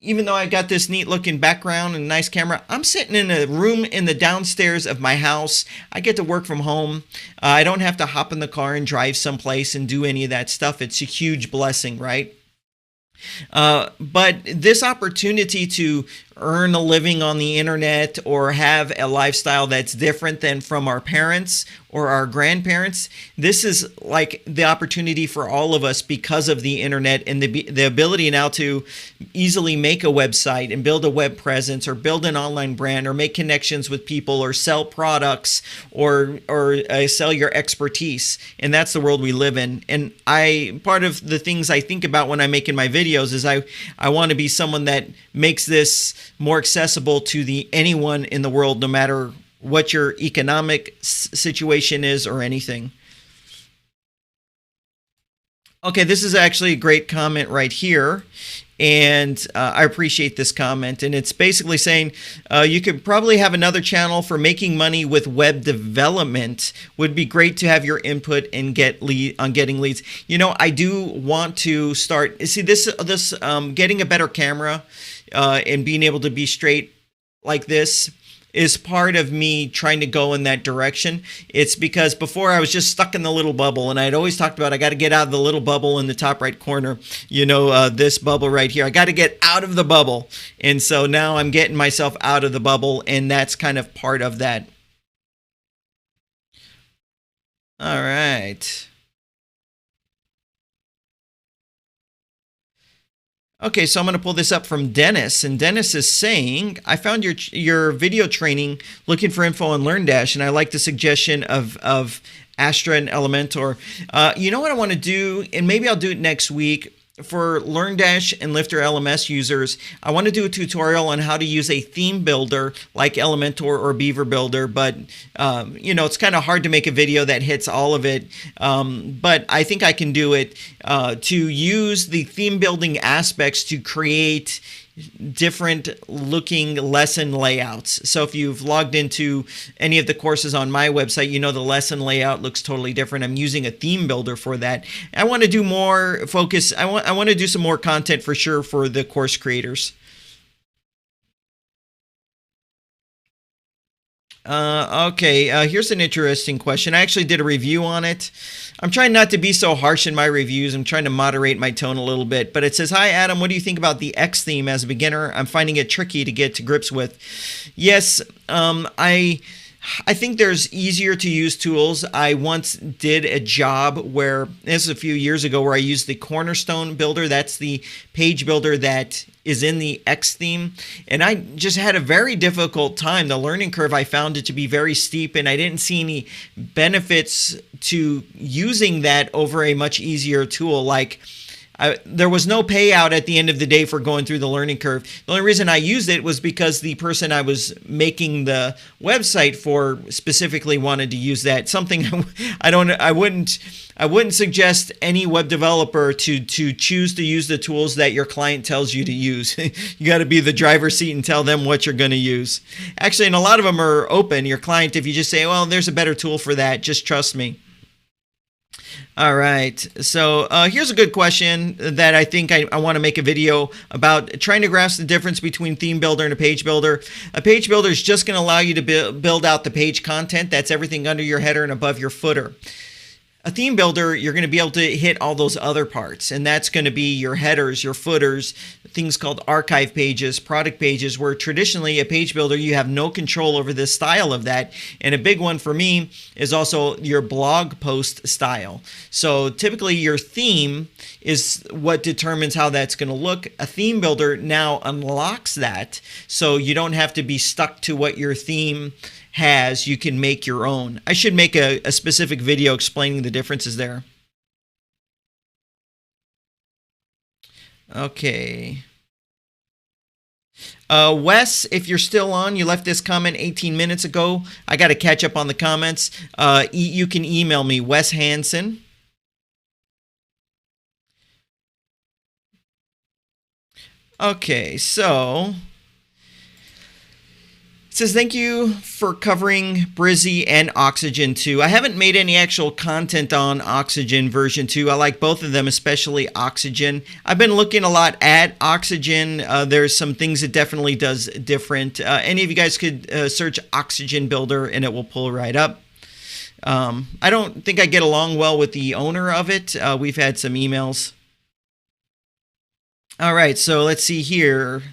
even though I got this neat looking background and a nice camera, I'm sitting in a room in the downstairs of my house. I get to work from home. I don't have to hop in the car and drive someplace and do any of that stuff. It's a huge blessing, right? But this opportunity to earn a living on the internet, or have a lifestyle that's different than from our parents or our grandparents, this is like the opportunity for all of us because of the internet, and the ability now to easily make a website and build a web presence, or build an online brand, or make connections with people, or sell products, or sell your expertise. And that's the world we live in. And part of the things I think about when I'm making my videos is I want to be someone that makes this more accessible to anyone in the world, no matter what your economic situation is or anything. Okay, this is actually a great comment right here, and I appreciate this comment. And it's basically saying you could probably have another channel for making money with web development. Would be great to have your input and getting leads. You know, I do want to start. See, this getting a better camera and being able to be straight like this is part of me trying to go in that direction. It's because before I was just stuck in the little bubble, and I'd always talked about I got to get out of the little bubble in the top right corner. You know, this bubble right here. I got to get out of the bubble. And so now I'm getting myself out of the bubble, and that's kind of part of that. All right. Okay, so I'm going to pull this up from Dennis, and Dennis is saying, I found your video training looking for info on LearnDash, and I like the suggestion of Astra and Elementor. You know what I want to do, and maybe I'll do it next week. For LearnDash and Lifter LMS users, I want to do a tutorial on how to use a theme builder like Elementor or Beaver Builder, but it's kind of hard to make a video that hits all of it, but I think I can do it to use the theme building aspects to create different looking lesson layouts. So if you've logged into any of the courses on my website, you know the lesson layout looks totally different. I'm using a theme builder for that. I want to do more focus. I want to do some more content for sure for the course creators. Okay, here's an interesting question. I actually did a review on it. I'm trying not to be so harsh in my reviews. I'm trying to moderate my tone a little bit. But it says, "Hi, Adam. What do you think about the X theme as a beginner? I'm finding it tricky to get to grips with." Yes, I think there's easier to use tools. I once did a job where, this is a few years ago, where I used the Cornerstone builder. That's the page builder that is in the X theme. And I just had a very difficult time. The learning curve, I found it to be very steep, and I didn't see any benefits to using that over a much easier tool. Like, there was no payout at the end of the day for going through the learning curve. The only reason I used it was because the person I was making the website for specifically wanted to use that. Something I wouldn't suggest any web developer to choose to use the tools that your client tells you to use. You got to be the driver's seat and tell them what you're going to use. Actually, and a lot of them are open. Your client, if you just say, "Well, there's a better tool for that, just trust me." All right, so here's a good question that I think I want to make a video about, trying to grasp the difference between theme builder and a page builder. A page builder is just going to allow you to build out the page content. That's everything under your header and above your footer. A theme builder, you're going to be able to hit all those other parts, and that's going to be your headers, your footers, things called archive pages, product pages, where traditionally a page builder, you have no control over the style of that. And a big one for me is also your blog post style. So typically your theme is what determines how that's going to look. A theme builder now unlocks that, so you don't have to be stuck to what your theme has. You can make your own. I should make a specific video explaining the differences there. Okay. Wes, if you're still on, you left this comment 18 minutes ago. I got to catch up on the comments. You can email me, Wes Hansen. Okay, so it says, "Thank you for covering Brizy and Oxygen 2. I haven't made any actual content on Oxygen version 2. I like both of them, especially Oxygen. I've been looking a lot at Oxygen. There's some things it definitely does different. Any of you guys could search Oxygen Builder and it will pull right up. I don't think I get along well with the owner of it. We've had some emails. All right, so let's see here.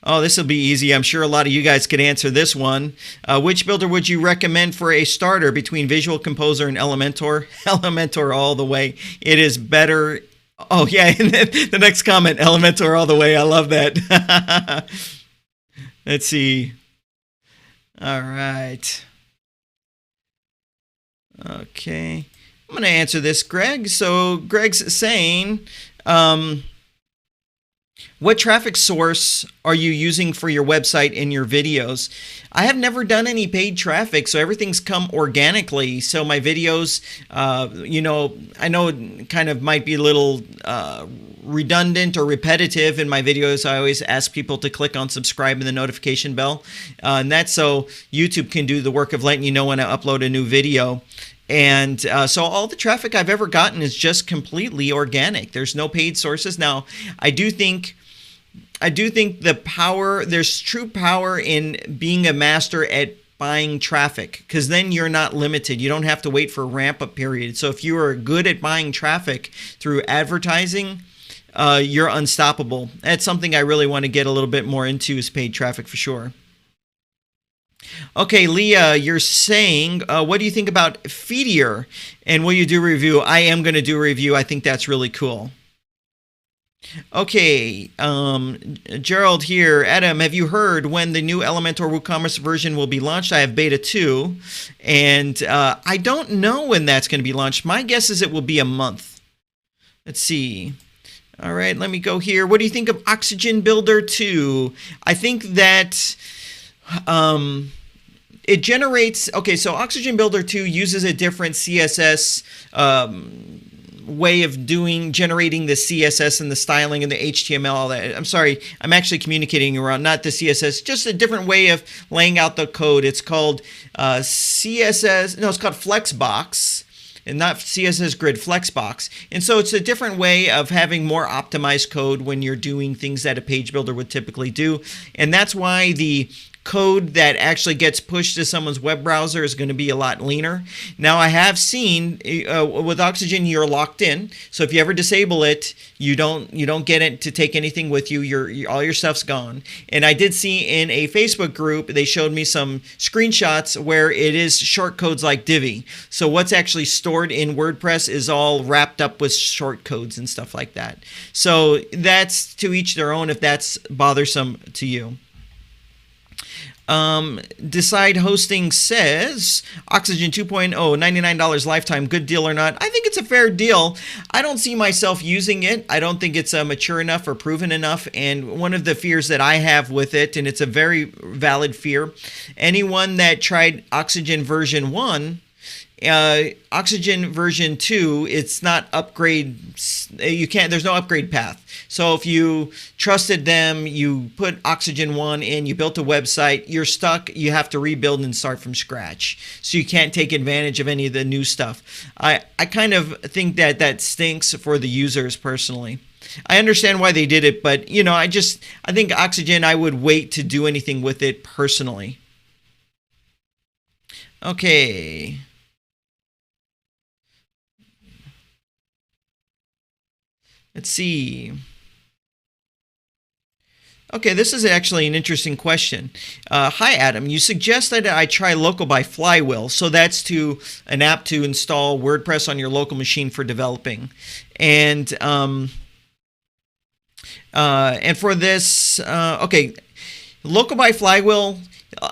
Oh, this will be easy. I'm sure a lot of you guys could answer this one. Which builder would you recommend for a starter between Visual Composer and Elementor? Elementor all the way. It is better. Oh, yeah. And the next comment, Elementor all the way. I love that. Let's see. All right. Okay. I'm going to answer this, Greg. So Greg's saying, what traffic source are you using for your website and your videos? I have never done any paid traffic, so everything's come organically. So my videos, I know it kind of might be a little redundant or repetitive in my videos. I always ask people to click on subscribe and the notification bell. And that's so YouTube can do the work of letting you know when I upload a new video. And so all the traffic I've ever gotten is just completely organic. There's no paid sources. Now, I do think there's true power in being a master at buying traffic, because then you're not limited. You don't have to wait for a ramp-up period. So if you are good at buying traffic through advertising, you're unstoppable. That's something I really want to get a little bit more into, is paid traffic for sure. Okay, Leah, you're saying, what do you think about Feedier? And will you do a review? I am going to do a review. I think that's really cool. Okay, Gerald here. Adam, have you heard when the new Elementor WooCommerce version will be launched? I have beta 2, and I don't know when that's going to be launched. My guess is it will be a month. Let's see. All right, let me go here. What do you think of Oxygen Builder 2? I think that it generates... Okay, so Oxygen Builder 2 uses a different CSS way of generating the CSS and the styling and the HTML, all that. I'm sorry, I'm actually communicating around, not the CSS, just a different way of laying out the code. It's called CSS, no, it's called Flexbox, and not CSS Grid, Flexbox. And so it's a different way of having more optimized code when you're doing things that a page builder would typically do. And that's why the code that actually gets pushed to someone's web browser is going to be a lot leaner. Now, I have seen with Oxygen, you're locked in. So if you ever disable it, you don't get it to take anything with you. All your stuff's gone. And I did see in a Facebook group, they showed me some screenshots where it is short codes like Divi. So what's actually stored in WordPress is all wrapped up with short codes and stuff like that. So that's to each their own if that's bothersome to you. Decide Hosting says Oxygen 2.0, $99 lifetime, good deal or not? I think it's a fair deal. I don't see myself using it. I don't think it's mature enough or proven enough. And one of the fears that I have with it, and it's a very valid fear, anyone that tried Oxygen version 1, Oxygen version 2, it's not upgrade. You can't. There's no upgrade path. So if you trusted them, you put Oxygen 1 in, you built a website, you're stuck. You have to rebuild and start from scratch. So you can't take advantage of any of the new stuff. I kind of think that stinks for the users personally. I understand why they did it, but I think Oxygen, I would wait to do anything with it personally. Okay. Let's see. Okay, this is actually an interesting question. Hi, Adam. You suggested I try Local by Flywheel. So that's an app to install WordPress on your local machine for developing. And for this, okay, Local by Flywheel,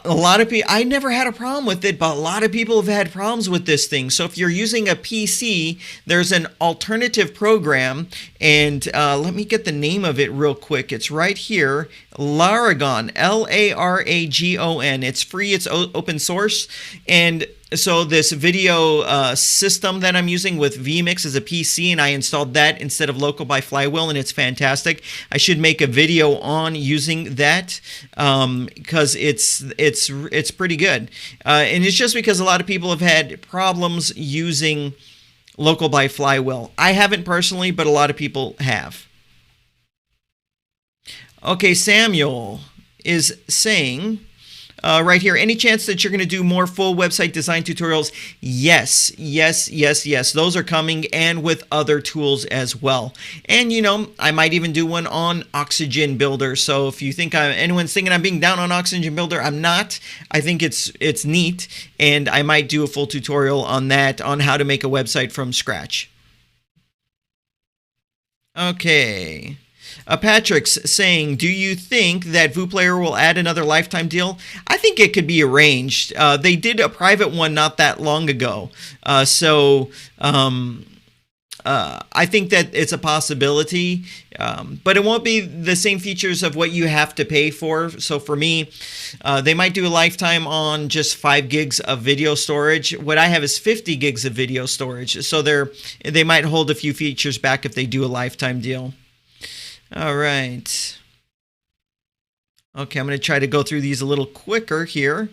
a lot of people, I never had a problem with it, but a lot of people have had problems with this thing. So if you're using a PC, there's an alternative program, and let me get the name of it real quick. It's right here, Laragon, Laragon. It's free, it's open source, and so this video system that I'm using with vMix is a PC, and I installed that instead of Local by Flywheel, and it's fantastic. I should make a video on using that because it's pretty good. And it's just because a lot of people have had problems using Local by Flywheel. I haven't personally, but a lot of people have. Okay, Samuel is saying... right here, any chance that you're going to do more full website design tutorials? Yes. Those are coming, and with other tools as well. And I might even do one on Oxygen Builder. So if you think anyone's thinking I'm being down on Oxygen Builder, I'm not. I think it's neat, and I might do a full tutorial on that, on how to make a website from scratch. Okay. Patrick's saying, do you think that VooPlayer will add another lifetime deal? I think it could be arranged. They did a private one not that long ago. I think that it's a possibility, but it won't be the same features of what you have to pay for. So for me, they might do a lifetime on just 5 gigs of video storage. What I have is 50 gigs of video storage. So they might hold a few features back if they do a lifetime deal. All right. Okay, I'm going to try to go through these a little quicker here.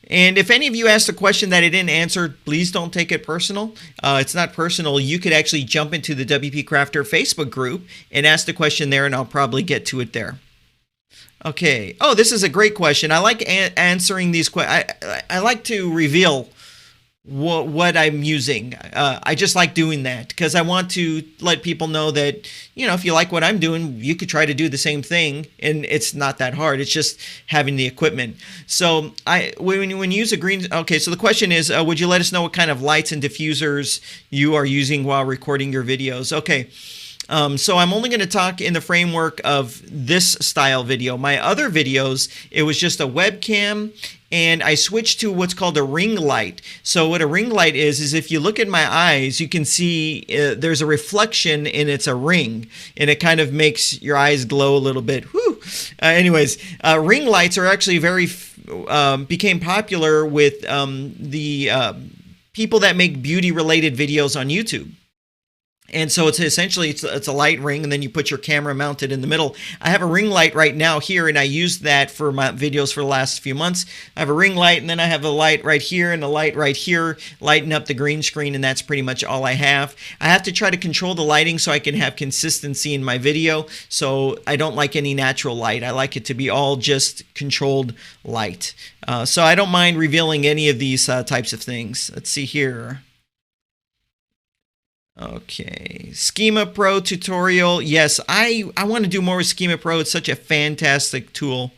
And if any of you asked a question that I didn't answer, please don't take it personal. It's not personal. You could actually jump into the WP Crafter Facebook group and ask the question there, and I'll probably get to it there. Okay. Oh, this is a great question. I like answering these questions. I like to reveal what I'm using. I just like doing that because I want to let people know that, if you like what I'm doing, you could try to do the same thing, and it's not that hard. It's just having the equipment. So when you use a green, okay, so the question is, would you let us know what kind of lights and diffusers you are using while recording your videos? Okay. So I'm only going to talk in the framework of this style video. My other videos, it was just a webcam, and I switched to what's called a ring light. So what a ring light is if you look at my eyes, you can see there's a reflection and it's a ring, and it kind of makes your eyes glow a little bit. Whew. Anyways, ring lights are actually became popular with the people that make beauty related videos on YouTube. And so it's essentially it's a light ring, and then you put your camera mounted in the middle. I have a ring light right now here, and I used that for my videos for the last few months. I have a ring light, and then I have a light right here and a light right here, lighting up the green screen, and that's pretty much all I have. I have to try to control the lighting so I can have consistency in my video. So I don't like any natural light. I like it to be all just controlled light. So I don't mind revealing any of these types of things. Let's see here. Okay, Schema Pro tutorial. Yes, I want to do more with Schema Pro. It's such a fantastic tool.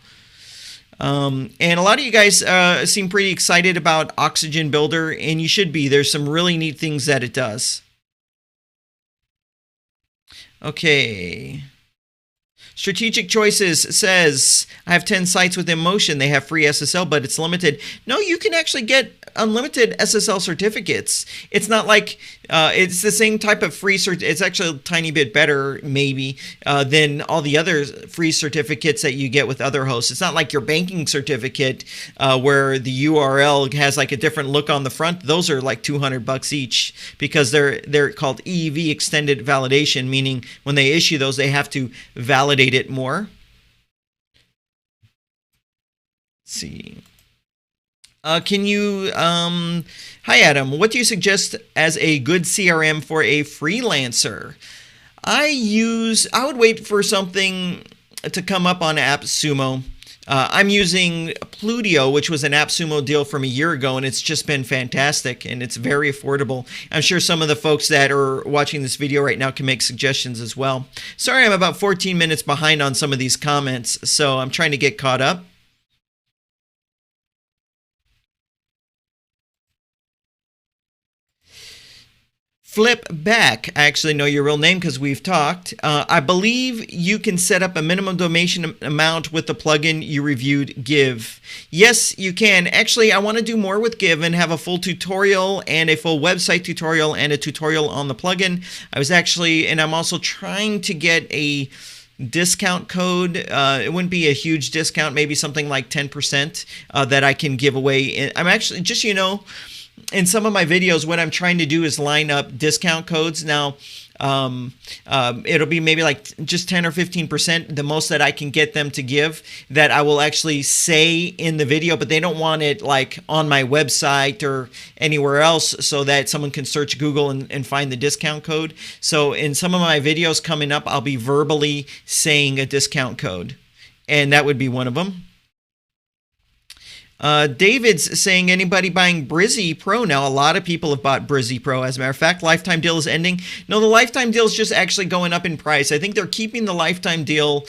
And a lot of you guys seem pretty excited about Oxygen Builder, and you should be. There's some really neat things that it does. Okay. Strategic Choices says, I have 10 sites with InMotion. They have free SSL, but it's limited. No, you can actually get unlimited SSL certificates. It's not like it's the same type of free it's actually a tiny bit better maybe than all the other free certificates that you get with other hosts. It's not like your banking certificate where the URL has like a different look on the front. Those are like $200 each because they're called EEV extended validation, meaning when they issue those, they have to validate it more. Let's see. Can you, hi Adam, what do you suggest as a good CRM for a freelancer? I would wait for something to come up on AppSumo. I'm using Plutio, which was an AppSumo deal from a year ago, and it's just been fantastic, and it's very affordable. I'm sure some of the folks that are watching this video right now can make suggestions as well. Sorry, I'm about 14 minutes behind on some of these comments, so I'm trying to get caught up. Flip Back, I actually know your real name because we've talked. I believe you can set up a minimum donation amount with the plugin you reviewed, Give. Yes, you can. Actually, I want to do more with Give and have a full tutorial and a full website tutorial and a tutorial on the plugin. I'm also trying to get a discount code. It wouldn't be a huge discount, maybe something like 10% that I can give away. I'm actually, just so you know, in some of my videos, what I'm trying to do is line up discount codes. Now, it'll be maybe like just 10 or 15%, the most that I can get them to give, that I will actually say in the video, but they don't want it like on my website or anywhere else so that someone can search Google and find the discount code. So in some of my videos coming up, I'll be verbally saying a discount code, and that would be one of them. David's saying, anybody buying Brizzy Pro now? A lot of people have bought Brizzy Pro. As a matter of fact, lifetime deal is ending. No, the lifetime deal is just actually going up in price. I think they're keeping the lifetime deal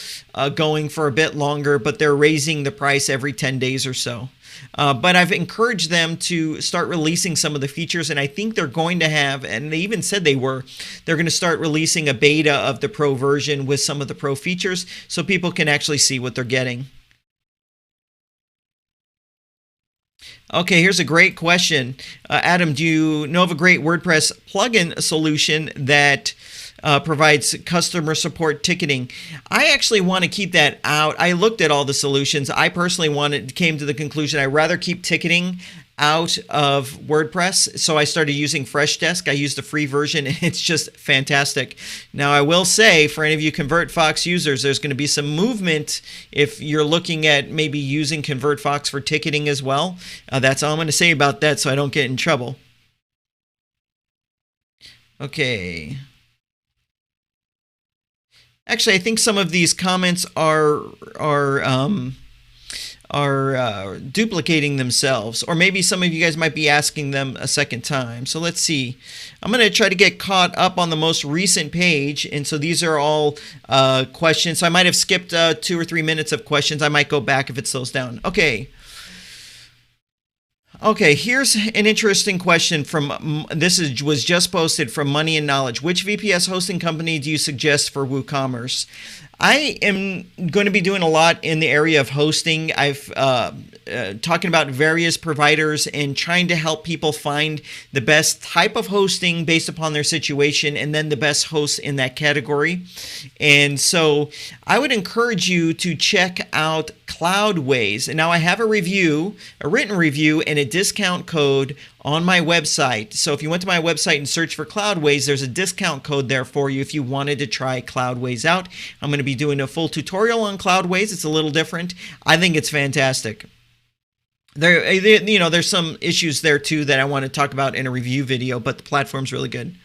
going for a bit longer, but they're raising the price every 10 days or so. But I've encouraged them to start releasing some of the features, and I think they're going to have, and they even said they're going to start releasing a beta of the Pro version with some of the Pro features so people can actually see what they're getting. Okay, here's a great question. Adam, do you know of a great WordPress plugin solution that provides customer support ticketing? I actually want to keep that out. I looked at all the solutions. I personally came to the conclusion I'd rather keep ticketing out of WordPress. So I started using Freshdesk. I used the free version, and it's just fantastic. Now, I will say, for any of you ConvertFox users, there's going to be some movement if you're looking at maybe using ConvertFox for ticketing as well. That's all I'm going to say about that so I don't get in trouble. Okay. Actually, I think some of these comments are duplicating themselves, or maybe some of you guys might be asking them a second time. So let's see. I'm going to try to get caught up on the most recent page, and so these are all questions. So I might have skipped 2 or 3 minutes of questions. I might go back if it slows down. Okay. Okay, here's an interesting question from was just posted from Money and Knowledge. Which VPS hosting company do you suggest for WooCommerce? I am going to be doing a lot in the area of hosting. I've talking about various providers and trying to help people find the best type of hosting based upon their situation, and then the best hosts in that category. And so I would encourage you to check out Cloudways. And now I have a written review, and a discount code on my website. So if you went to my website and search for Cloudways, there's a discount code there for you if you wanted to try Cloudways out. I'm going to be doing a full tutorial on Cloudways. It's a little different. I think it's fantastic. There's some issues there too that I want to talk about in a review video, but the platform's really good.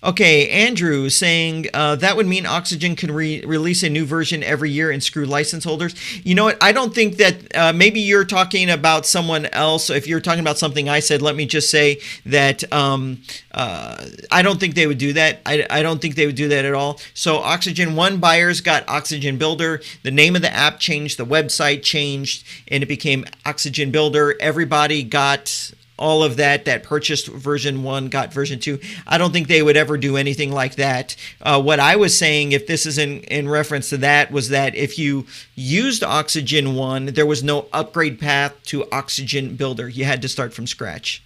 Okay, Andrew saying that would mean Oxygen can release a new version every year and screw license holders. You know what? I don't think that maybe you're talking about someone else. If you're talking about something I said, let me just say that I don't think they would do that. I don't think they would do that at all. So Oxygen 1 buyers got Oxygen Builder. The name of the app changed, the website changed, and it became Oxygen Builder. Everybody got all of that purchased version 1 got version 2. I don't think they would ever do anything like that. What I was saying, if this is in reference to that, was that if you used Oxygen 1, there was no upgrade path to Oxygen Builder. You had to start from scratch.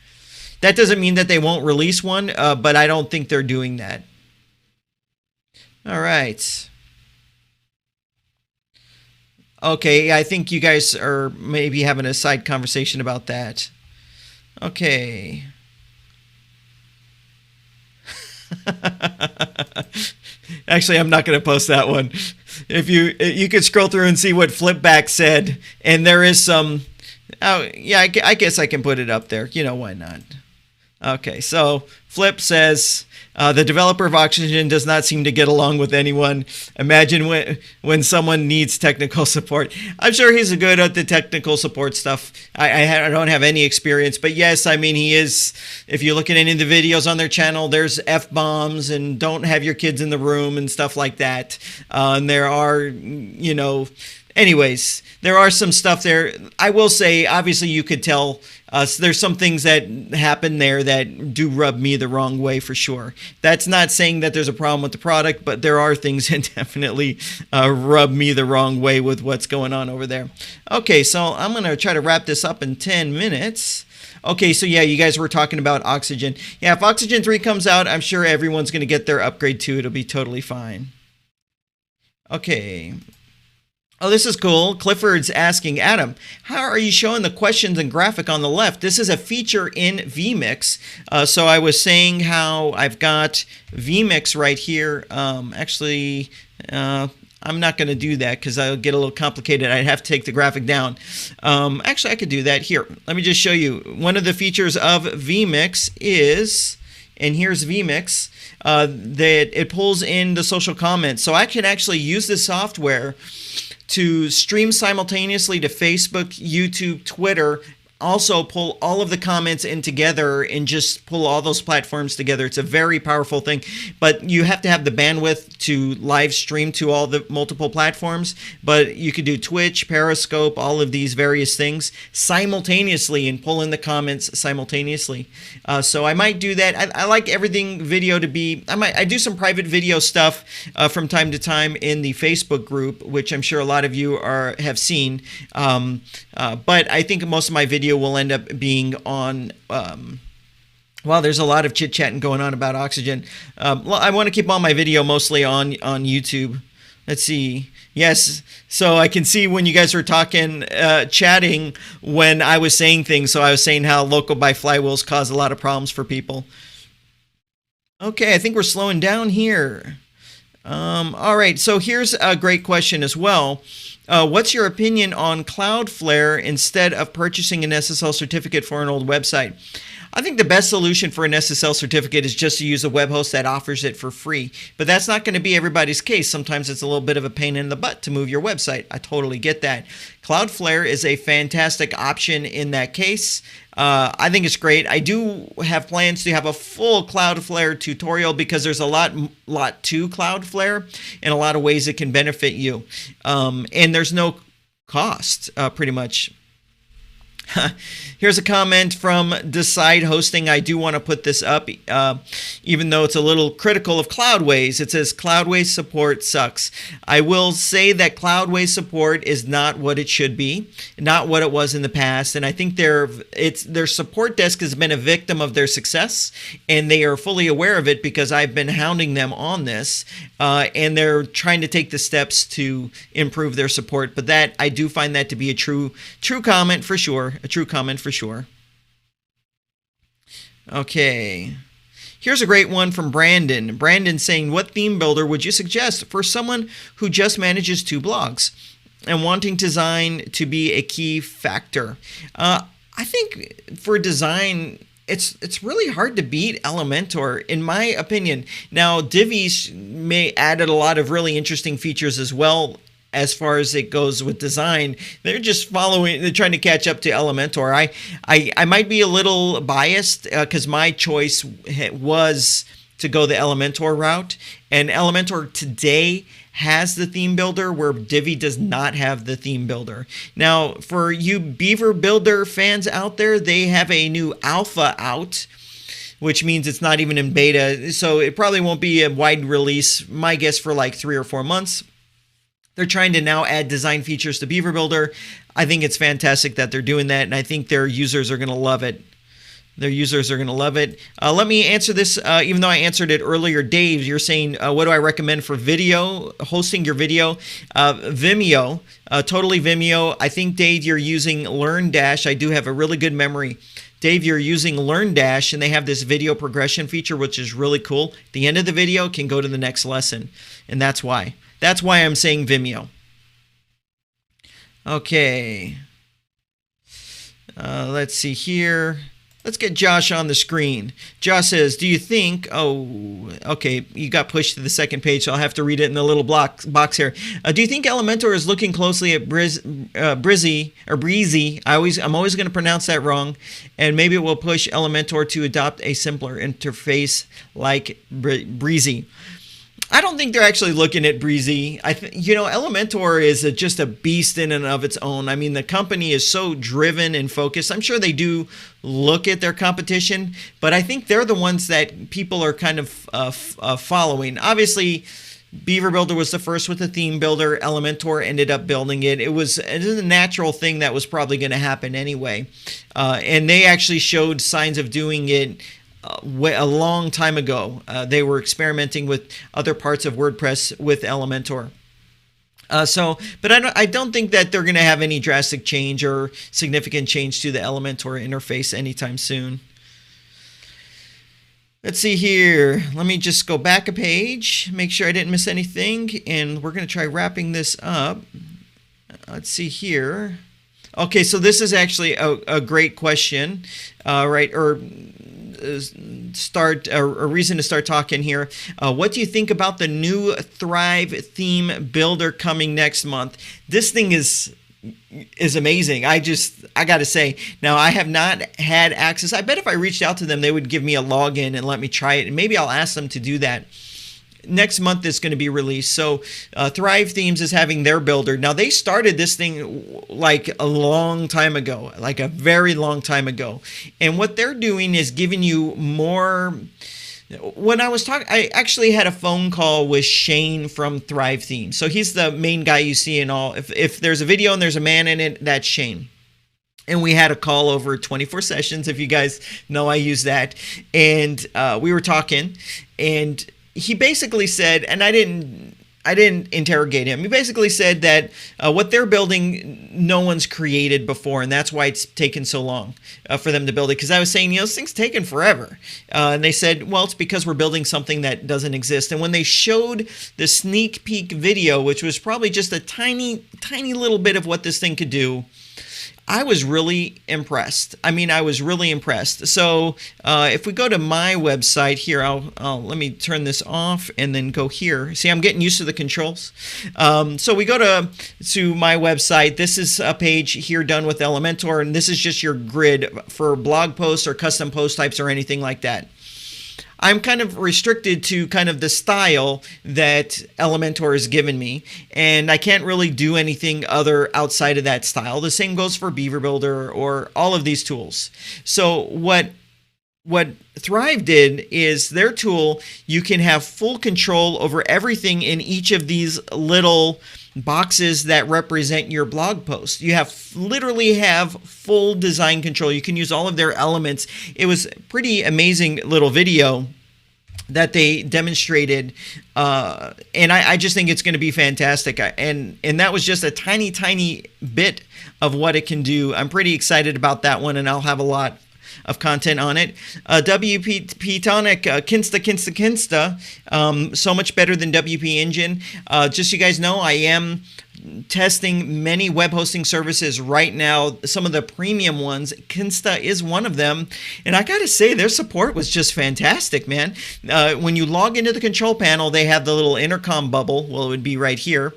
That doesn't mean that they won't release one, but I don't think they're doing that. All right. Okay, I think you guys are maybe having a side conversation about that. Okay. Actually, I'm not going to post that one. If you could scroll through and see what Flipback said, and there is some. Oh yeah, I guess I can put it up there. You know, why not? Okay, so Flip says the developer of Oxygen does not seem to get along with anyone. Imagine when someone needs technical support. I'm sure he's good at the technical support stuff. I don't have any experience, but yes, I mean, he is. If you look at any of the videos on their channel, there's F-bombs and don't have your kids in the room and stuff like that. And there are, anyways, there are some stuff there. I will say, obviously, you could tell there's some things that happen there that do rub me the wrong way for sure. That's not saying that there's a problem with the product, but there are things that definitely rub me the wrong way with what's going on over there. Okay, so I'm going to try to wrap this up in 10 minutes. Okay, so yeah, you guys were talking about Oxygen. Yeah, if Oxygen 3 comes out, I'm sure everyone's going to get their upgrade too. It'll be totally fine. Okay. Oh, this is cool. Clifford's asking, Adam, how are you showing the questions and graphic on the left? This is a feature in vMix. So I was saying how I've got vMix right here. Actually, I'm not going to do that because I'll get a little complicated. I'd have to take the graphic down. Actually, I could do that. Here, let me just show you. One of the features of vMix is, and here's vMix, that it pulls in the social comments. So I can actually use this software to stream simultaneously to Facebook, YouTube, Twitter, also pull all of the comments in together and just pull all those platforms together. It's a very powerful thing, but you have to have the bandwidth to live stream to all the multiple platforms. But you could do Twitch, Periscope, all of these various things simultaneously and pull in the comments simultaneously. So I might do that. I like everything video to be. I do some private video stuff from time to time in the Facebook group, which I'm sure a lot of you have seen. But I think most of my video will end up being on, well, there's a lot of chit-chatting going on about Oxygen. I want to keep all my video mostly on YouTube. Let's see. Yes, so I can see when you guys were talking, chatting when I was saying things. So I was saying how local by flywheels cause a lot of problems for people. Okay, I think we're slowing down here. All right, so here's a great question as well. What's your opinion on Cloudflare instead of purchasing an SSL certificate for an old website? I think the best solution for an SSL certificate is just to use a web host that offers it for free. But that's not going to be everybody's case. Sometimes it's a little bit of a pain in the butt to move your website. I totally get that. Cloudflare is a fantastic option in that case. I think it's great. I do have plans to have a full Cloudflare tutorial because there's a lot to Cloudflare and a lot of ways it can benefit you. And there's no cost, pretty much. Here's a comment from Decide Hosting. I do want to put this up, even though it's a little critical of Cloudways. It says Cloudways support sucks. I will say that Cloudways support is not what it should be, not what it was in the past. And I think their support desk has been a victim of their success, and they are fully aware of it because I've been hounding them on this, and they're trying to take the steps to improve their support. But that, I do find that to be a true comment for sure. A true comment for sure. Okay. Here's a great one from Brandon. Brandon saying, what theme builder would you suggest for someone who just manages 2 blogs and wanting design to be a key factor? I think for design, it's really hard to beat Elementor, in my opinion. Now, Divi's may added a lot of really interesting features as well. As far as it goes with design, they're trying to catch up to Elementor. I might be a little biased because my choice was to go the Elementor route, and Elementor today has the theme builder where Divi does not have the theme builder. Now, for you Beaver Builder fans out there, they have a new alpha out, which means it's not even in beta, so it probably won't be a wide release, my guess, for like 3 or 4 months. They're trying to now add design features to Beaver Builder. I think it's fantastic that they're doing that, and I think their users are going to love it. Their users are going to love it. Let me answer this, even though I answered it earlier. Dave, you're saying, what do I recommend for video, hosting your video? Vimeo, totally Vimeo. I think, Dave, you're using LearnDash. I do have a really good memory. Dave, you're using LearnDash, and they have this video progression feature, which is really cool. At the end of the video can go to the next lesson, and that's why. That's why I'm saying Vimeo. Okay. Let's see here. Let's get Josh on the screen. Josh says, do you think... Oh, okay. You got pushed to the second page, so I'll have to read it in the little box here. Do you think Elementor is looking closely at Breezy? I'm always going to pronounce that wrong. And maybe it will push Elementor to adopt a simpler interface like Breezy. I don't think they're actually looking at Breezy. Elementor is just a beast in and of its own. I mean, the company is so driven and focused. I'm sure they do look at their competition, but I think they're the ones that people are kind of following. Obviously, Beaver Builder was the first with the theme builder. Elementor ended up building it. It is a natural thing that was probably going to happen anyway. And they actually showed signs of doing it a long time ago. They were experimenting with other parts of WordPress with Elementor. But I don't think that they're going to have any drastic change or significant change to the Elementor interface anytime soon. Let's see here. Let me just go back a page, make sure I didn't miss anything, and we're going to try wrapping this up. Let's see here. Okay, so this is actually a great question, right? Or a reason to start talking here. What do you think about the new Thrive theme builder coming next month? This thing is amazing. I got to say, now I have not had access. I bet if I reached out to them, they would give me a login and let me try it. And maybe I'll ask them to do that. Next month it's going to be released. So Thrive Themes is having their builder. Now they started this thing like a long time ago, like a very long time ago. And what they're doing is giving you more. When I was talking, I actually had a phone call with Shane from Thrive Themes. So he's the main guy you see in all. If there's a video and there's a man in it, that's Shane. And we had a call over 24 sessions. If you guys know, I use that. And we were talking, and he basically said, and I didn't interrogate him. He basically said that what they're building, no one's created before, and that's why it's taken so long for them to build it. Because I was saying, this thing's taken forever. And they said, well, it's because we're building something that doesn't exist. And when they showed the sneak peek video, which was probably just a tiny, tiny little bit of what this thing could do, I was really impressed. I mean, I was really impressed. So if we go to my website here, let me turn this off and then go here. See, I'm getting used to the controls. So we go to my website. This is a page here done with Elementor, and this is just your grid for blog posts or custom post types or anything like that. I'm kind of restricted to kind of the style that Elementor has given me, and I can't really do anything other outside of that style. The same goes for Beaver Builder or all of these tools. So what Thrive did is their tool, you can have full control over everything in each of these little boxes that represent your blog post. You literally have full design control. You can use all of their elements. It was a pretty amazing little video that they demonstrated, and I just think it's going to be fantastic. And that was just a tiny bit of what it can do. I'm pretty excited about that one, and I'll have a lot of content on it. WP Tonic, Kinsta, so much better than WP Engine. Just so you guys know, I am testing many web hosting services right now, some of the premium ones. Kinsta is one of them, and I gotta say their support was just fantastic, man. When you log into the control panel, they have the little intercom bubble. Well, it would be right here.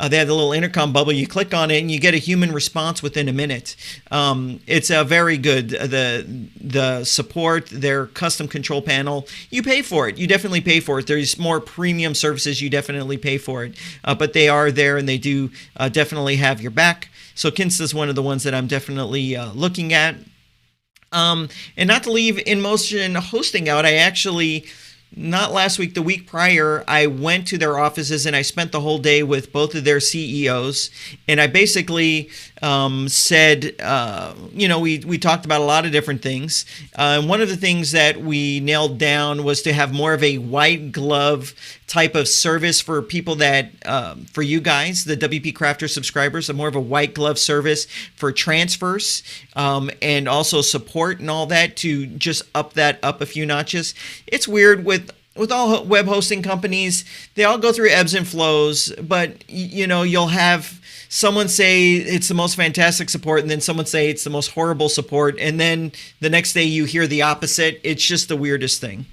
They have the little intercom bubble. You click on it and you get a human response within a minute. It's very good. The support, their custom control panel, you pay for it. You definitely pay for it. There's more premium services, you definitely pay for it, but they are there and they do definitely have your back. So Kinsta is one of the ones that I'm definitely looking at. And not to leave InMotion Hosting out, I actually, not last week, the week prior, I went to their offices and I spent the whole day with both of their CEOs. And I basically said, we talked about a lot of different things. And one of the things that we nailed down was to have more of a white glove type of service for people that, for you guys, the WP Crafter subscribers, more of a white glove service for transfers and also support and all that, to just up a few notches. It's weird with all web hosting companies, they all go through ebbs and flows, but you'll have someone say it's the most fantastic support, and then someone say it's the most horrible support, and then the next day you hear the opposite. It's just the weirdest thing.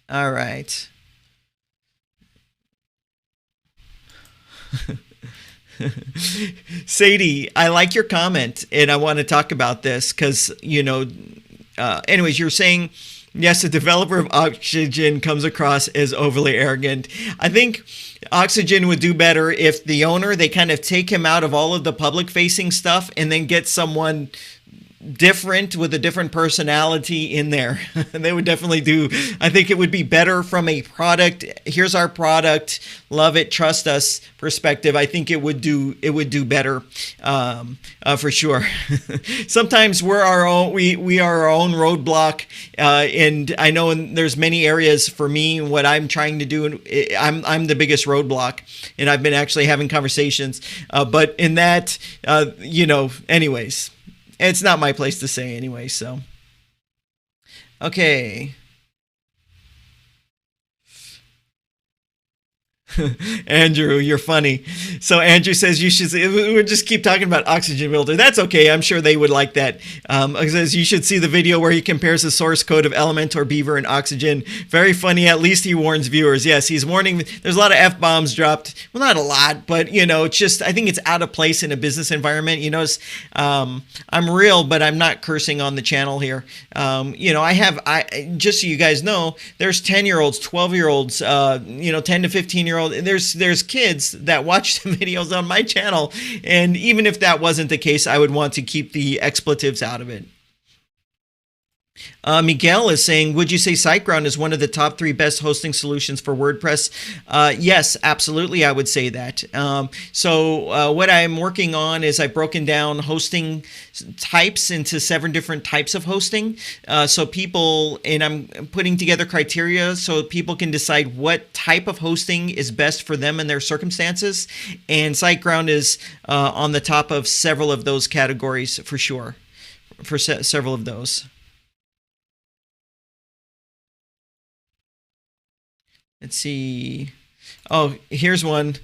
All right. Sadie, I like your comment, and I want to talk about this because, anyways, you're saying, yes, the developer of Oxygen comes across as overly arrogant. I think Oxygen would do better if the owner, they kind of take him out of all of the public-facing stuff and then get someone different with a different personality in there. They would definitely do. I think it would be better from a product, here's our product, love it, trust us perspective. I think it would do better for sure. Sometimes we are our own roadblock, and I know there's many areas for me what I'm trying to do, and I'm the biggest roadblock, and I've been actually having conversations, but in that anyways, it's not my place to say anyway, so. Okay. Andrew, you're funny. So Andrew says we'll just keep talking about Oxygen Builder. That's okay. I'm sure they would like that. It says you should see the video where he compares the source code of Elementor, Beaver, and Oxygen. Very funny. At least he warns viewers. Yes, he's warning. There's a lot of F-bombs dropped. Well, not a lot, but it's just, I think it's out of place in a business environment. I'm real, but I'm not cursing on the channel here. Just so you guys know, there's 10-year-olds, 12-year-olds, 10 to 15-year-olds. There's kids that watch the videos on my channel, and even if that wasn't the case, I would want to keep the expletives out of it. Miguel is saying, would you say SiteGround is one of the top 3 best hosting solutions for WordPress? Yes, absolutely, I would say that. So what I'm working on is I've broken down hosting types into 7 different types of hosting. So people, and I'm putting together criteria so people can decide what type of hosting is best for them and their circumstances. And SiteGround is on the top of several of those categories for sure, for several of those. Let's see. Oh, here's one.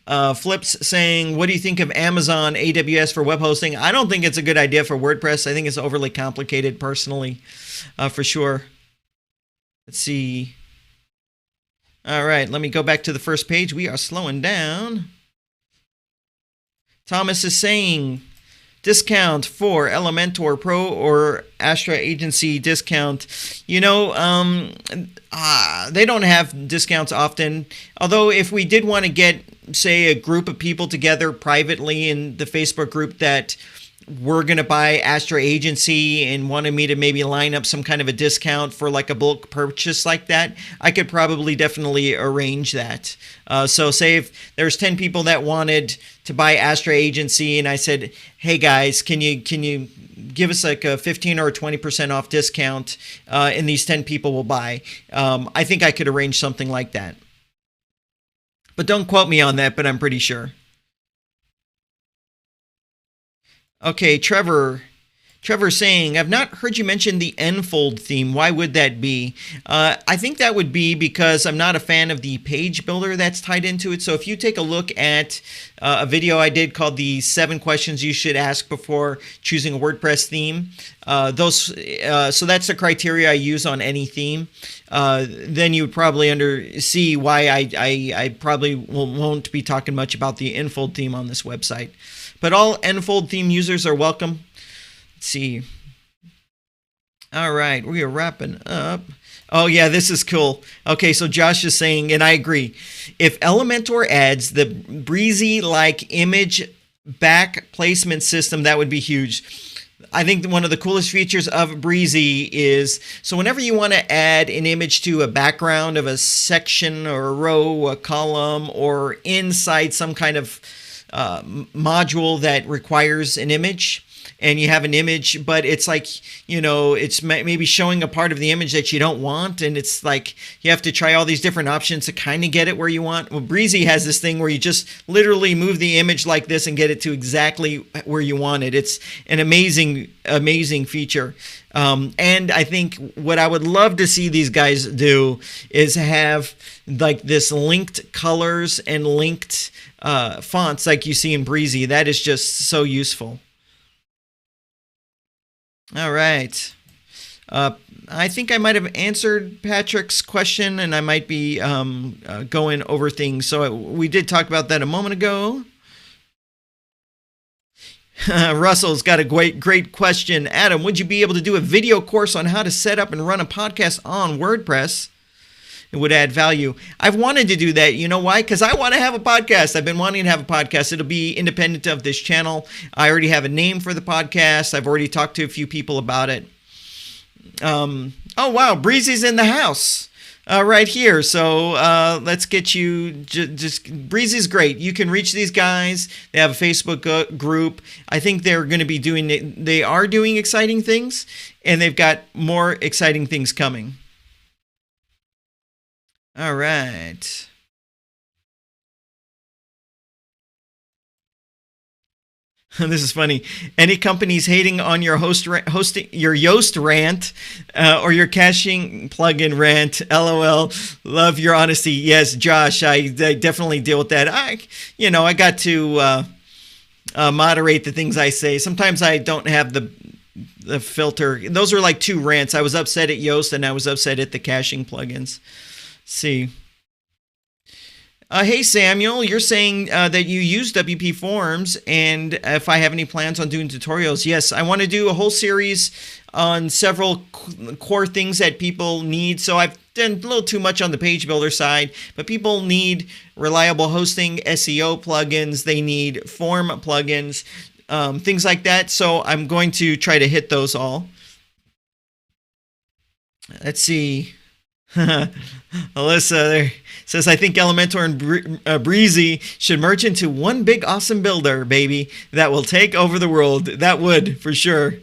Flips saying, what do you think of Amazon AWS for web hosting? I don't think it's a good idea for WordPress. I think it's overly complicated personally, for sure. Let's see. All right, let me go back to the first page. We are slowing down. Thomas is saying, discount for Elementor Pro or Astra Agency discount. They don't have discounts often. Although if we did want to get, say, a group of people together privately in the Facebook group that were going to buy Astra Agency and wanted me to maybe line up some kind of a discount for like a bulk purchase like that, I could probably definitely arrange that. So say if there's 10 people that wanted to buy Astra Agency and I said, hey guys, can you give us like a 15 or 20% off discount and these 10 people will buy. I think I could arrange something like that. But don't quote me on that, but I'm pretty sure. Okay, Trevor saying, I've not heard you mention the Enfold theme. Why would that be? I think that would be because I'm not a fan of the page builder that's tied into it. So if you take a look at a video I did called the 7 questions you should ask before choosing a WordPress theme, so that's the criteria I use on any theme. Then you would probably see why I probably won't be talking much about the Enfold theme on this website. But all Enfold theme users are welcome. Let's see. All right, we are wrapping up. Oh, yeah, this is cool. Okay, so Josh is saying, and I agree, if Elementor adds the Breezy-like image back placement system, that would be huge. I think one of the coolest features of Breezy is, so whenever you want to add an image to a background of a section or a row, a column, or inside some kind of module that requires an image, and you have an image, but it's like, it's maybe showing a part of the image that you don't want, and it's like you have to try all these different options to kind of get it where you want. Well, Breezy has this thing where you just literally move the image like this and get it to exactly where you want it. It's an amazing feature. And I think what I would love to see these guys do is have like this linked colors and linked fonts like you see in Breezy. That is just so useful. All right. I think I might have answered Patrick's question, and I might be going over things. So we did talk about that a moment ago. Russell's got a great question. Adam, would you be able to do a video course on how to set up and run a podcast on WordPress? It would add value. I've wanted to do that. You know why? Because I want to have a podcast. I've been wanting to have a podcast. It'll be independent of this channel. I already have a name for the podcast. I've already talked to a few people about it. Oh, wow. Breezy's in the house right here. So let's get you just Breezy's great. You can reach these guys. They have a Facebook group. I think they are doing exciting things, and they've got more exciting things coming. All right. This is funny. Any companies hating on your Yoast rant or your caching plugin rant? LOL. Love your honesty. Yes, Josh, I definitely deal with that. I got to moderate the things I say. Sometimes I don't have the filter. Those are like 2 rants. I was upset at Yoast and I was upset at the caching plugins. See. Hey Samuel, you're saying that you use WP Forms, and if I have any plans on doing tutorials, yes, I want to do a whole series on several core things that people need. So I've done a little too much on the page builder side, but people need reliable hosting, SEO plugins, they need form plugins, things like that. So I'm going to try to hit those all. Let's see. Alyssa there says, I think Elementor and Breezy should merge into one big awesome builder, baby, that will take over the world. That would, for sure.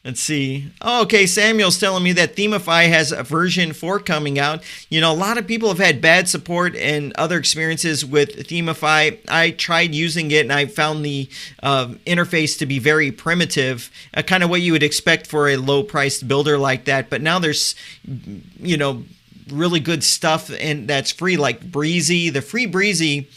Let's see. Oh, okay, Samuel's telling me that Themify has a version 4 coming out. A lot of people have had bad support and other experiences with Themify. I tried using it, and I found the interface to be very primitive, kind of what you would expect for a low-priced builder like that. But now there's, really good stuff and that's free, like Breezy. The free Breezy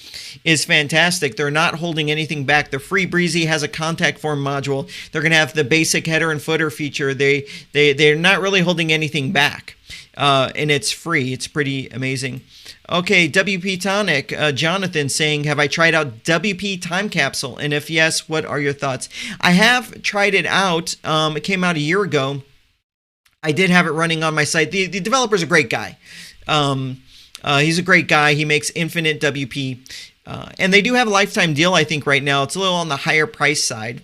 is fantastic. They're not holding anything back. The free Breezy has a contact form module. They're going to have the basic header and footer feature. They're not really holding anything back. and it's free. It's pretty amazing. Okay, WP Tonic, Jonathan saying, have I tried out WP Time Capsule? And if yes, what are your thoughts? I have tried it out. It came out a year ago. I did have it running on my site. The developer's a great guy. He's a great guy. He makes infinite WP. And they do have a lifetime deal, I think, right now. It's a little on the higher price side.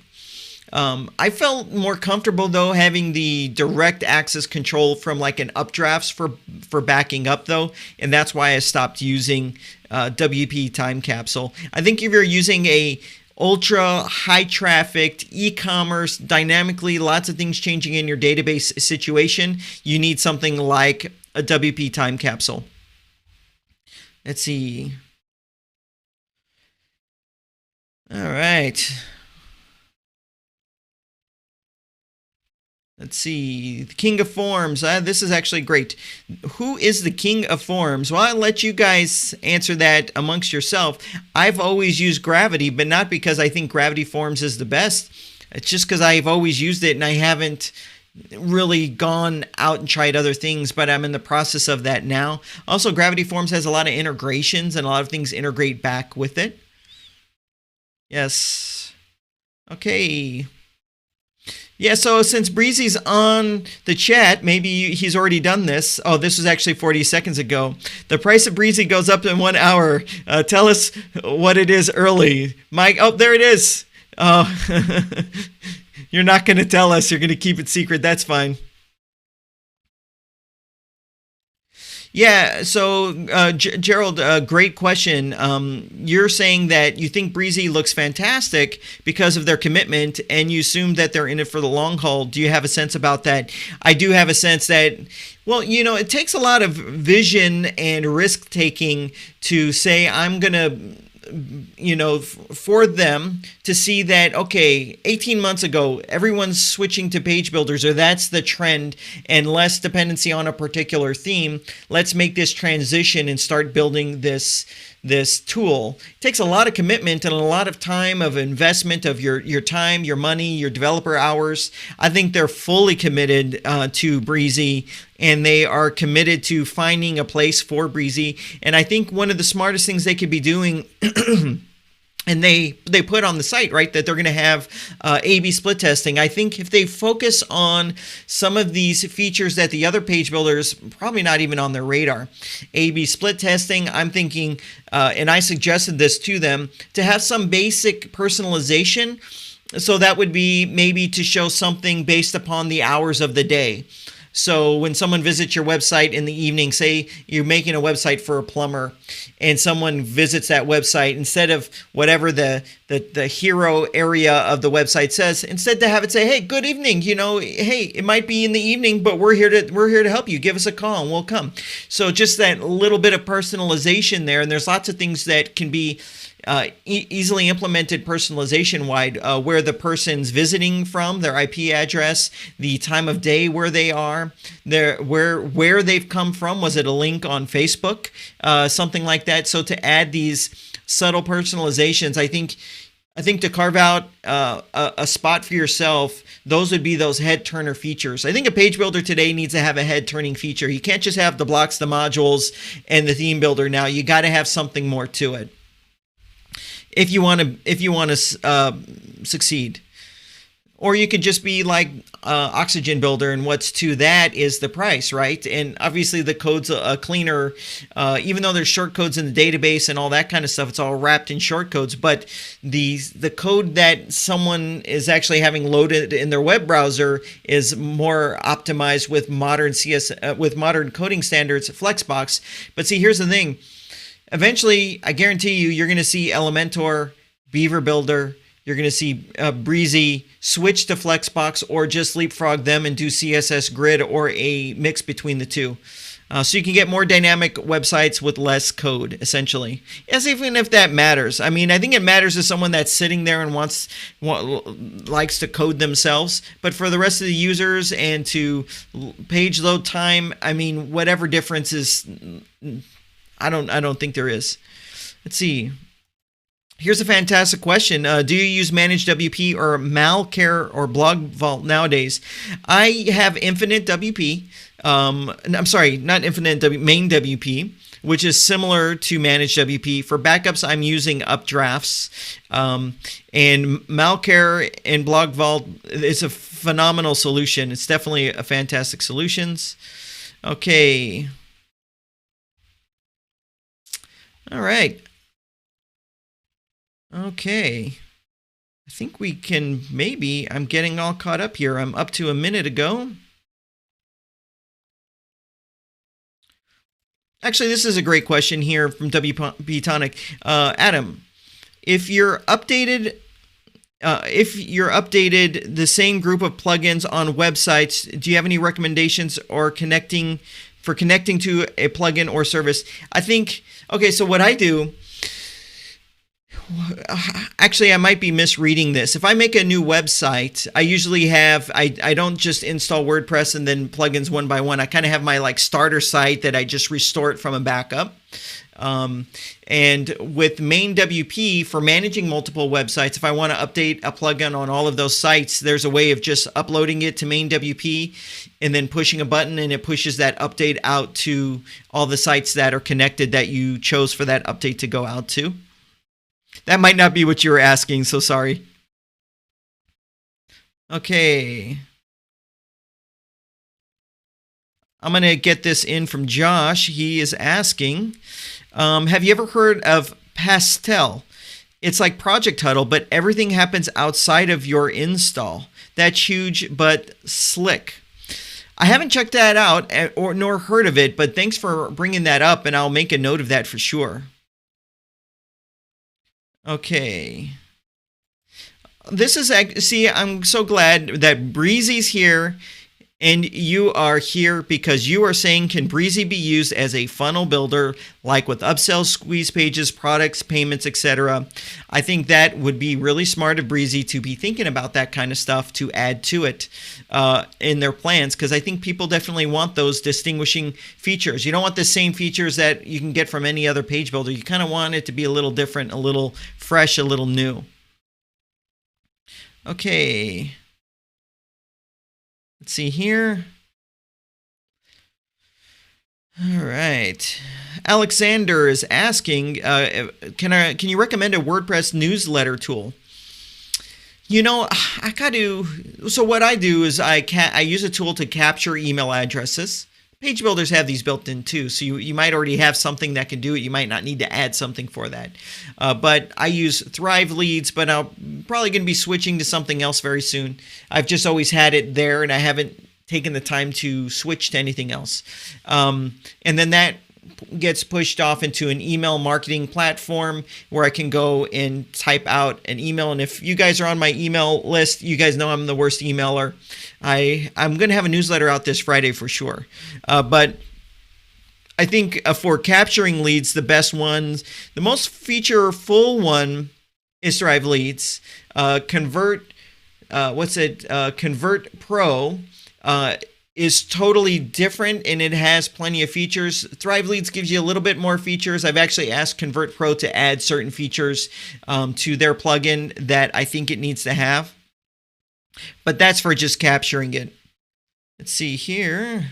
I felt more comfortable, though, having the direct access control from like an updrafts for backing up, though. And that's why I stopped using WP Time Capsule. I think if you're using a ultra high trafficked e-commerce, dynamically lots of things changing in your database situation, you need something like a WP Time Capsule. Let's see. All right. Let's see. The King of Forms. This is actually great. Who is the King of Forms? Well, I'll let you guys answer that amongst yourself. I've always used Gravity, but not because I think Gravity Forms is the best. It's just because I've always used it and I haven't really gone out and tried other things, but I'm in the process of that now. Also, Gravity Forms has a lot of integrations and a lot of things integrate back with it. Yes. Okay. Yeah, so since Breezy's on the chat, maybe he's already done this. Oh, this was actually 40 seconds ago. The price of Breezy goes up in 1 hour. Tell us what it is early. Mike, oh, there it is. Oh, you're not going to tell us. You're going to keep it secret. That's fine. Yeah, so Gerald, great question. You're saying that you think Breezy looks fantastic because of their commitment, and you assume that they're in it for the long haul. Do you have a sense about that? I do have a sense that, well, you know, it takes a lot of vision and risk taking to say, I'm going to, you know, for them to see that, okay, 18 months ago, everyone's switching to page builders, or that's the trend, and less dependency on a particular theme. Let's make this transition and start building this tool. It takes a lot of commitment and a lot of time of investment of your time, your money, your developer hours. I think they're fully committed to Breezy, and they are committed to finding a place for Breezy. And I think one of the smartest things they could be doing and they put on the site, right, that they're going to have A/B split testing. I think if they focus on some of these features that the other page builders probably not even on their radar, A/B split testing, I'm thinking, and I suggested this to them, to have some basic personalization. So that would be maybe to show something based upon the hours of the day. So when someone visits your website in the evening, say you're making a website for a plumber, and someone visits that website, instead of whatever the hero area of the website says, instead to have it say, hey, good evening, you know, hey, it might be in the evening, but we're here to help you. Give us a call and we'll come. So just that little bit of personalization there, and there's lots of things that can be easily implemented personalization-wide, where the person's visiting from, their IP address, the time of day where they are, where they've come from. Was it a link on Facebook? Something like that. So to add these subtle personalizations, I think to carve out a spot for yourself, those would be those head turner features. I think a page builder today needs to have a head turning feature. You can't just have the blocks, the modules, and the theme builder now. You got to have something more to it if you want to succeed. Or you could just be like Oxygen Builder, and what's to that is the price, right? And obviously the code's cleaner, even though there's short codes in the database and all that kind of stuff. It's all wrapped in short codes, but the code that someone is actually having loaded in their web browser is more optimized with modern with modern coding standards, Flexbox. But see, here's the thing. Eventually, I guarantee you're going to see Elementor, Beaver Builder, you're going to see Breezy switch to Flexbox, or just leapfrog them and do CSS Grid, or a mix between the two. So you can get more dynamic websites with less code, essentially. Yes, even if that matters. I mean, I think it matters to someone that's sitting there and likes to code themselves. But for the rest of the users and to page load time, I mean, whatever difference is, I don't think there is. Let's see. Here's a fantastic question. Do you use Managed WP or Malcare or Blog Vault nowadays? I have Infinite WP. I'm sorry, not Infinite Main WP, which is similar to Managed WP. For backups, I'm using Updrafts. And Malcare and Blog Vault is a phenomenal solution. It's definitely a fantastic solution. Okay. All right. Okay. I think we can maybe, I'm getting all caught up here. I'm up to a minute ago. Actually, this is a great question here from WP Tonic. Adam, if you're updated the same group of plugins on websites, do you have any recommendations or connecting to a plugin or service? I think, okay, so what I do, actually, I might be misreading this. If I make a new website, I usually have, I don't just install WordPress and then plugins one by one. I kind of have my like starter site that I just restore it from a backup. And with Main WP for managing multiple websites, if I want to update a plugin on all of those sites, there's a way of just uploading it to Main WP and then pushing a button, and it pushes that update out to all the sites that are connected that you chose for that update to go out to. That might not be what you were asking, so sorry. Okay. I'm going to get this in from Josh. He is asking, have you ever heard of Pastel? It's like Project Huddle, but everything happens outside of your install. That's huge, but slick. I haven't checked that out nor heard of it, but thanks for bringing that up, and I'll make a note of that for sure. Okay. This is, see, I'm so glad that Breezy's here, and you are here because you are saying, can Breezy be used as a funnel builder, like with upsells, squeeze pages, products, payments, etc.? I think that would be really smart of Breezy to be thinking about that kind of stuff to add to it in their plans, because I think people definitely want those distinguishing features. You don't want the same features that you can get from any other page builder. You kind of want it to be a little different, a little fresh, a little new. Okay. Let's see here. All right. Alexander is asking, can you recommend a WordPress newsletter tool? You know, so what I do is I use a tool to capture email addresses. Page builders have these built in too, so you might already have something that can do it. You might not need to add something for that. But I use Thrive Leads, but I'm probably going to be switching to something else very soon. I've just always had it there, and I haven't taken the time to switch to anything else. And then that gets pushed off into an email marketing platform where I can go and type out an email. And if you guys are on my email list, you guys know I'm the worst emailer. I'm going to have a newsletter out this Friday for sure. But I think for capturing leads, the best ones, the most feature-full one is Thrive Leads. Convert Pro is totally different, and it has plenty of features. Thrive Leads gives you a little bit more features. I've actually asked Convert Pro to add certain features to their plugin that I think it needs to have. But that's for just capturing it. Let's see here.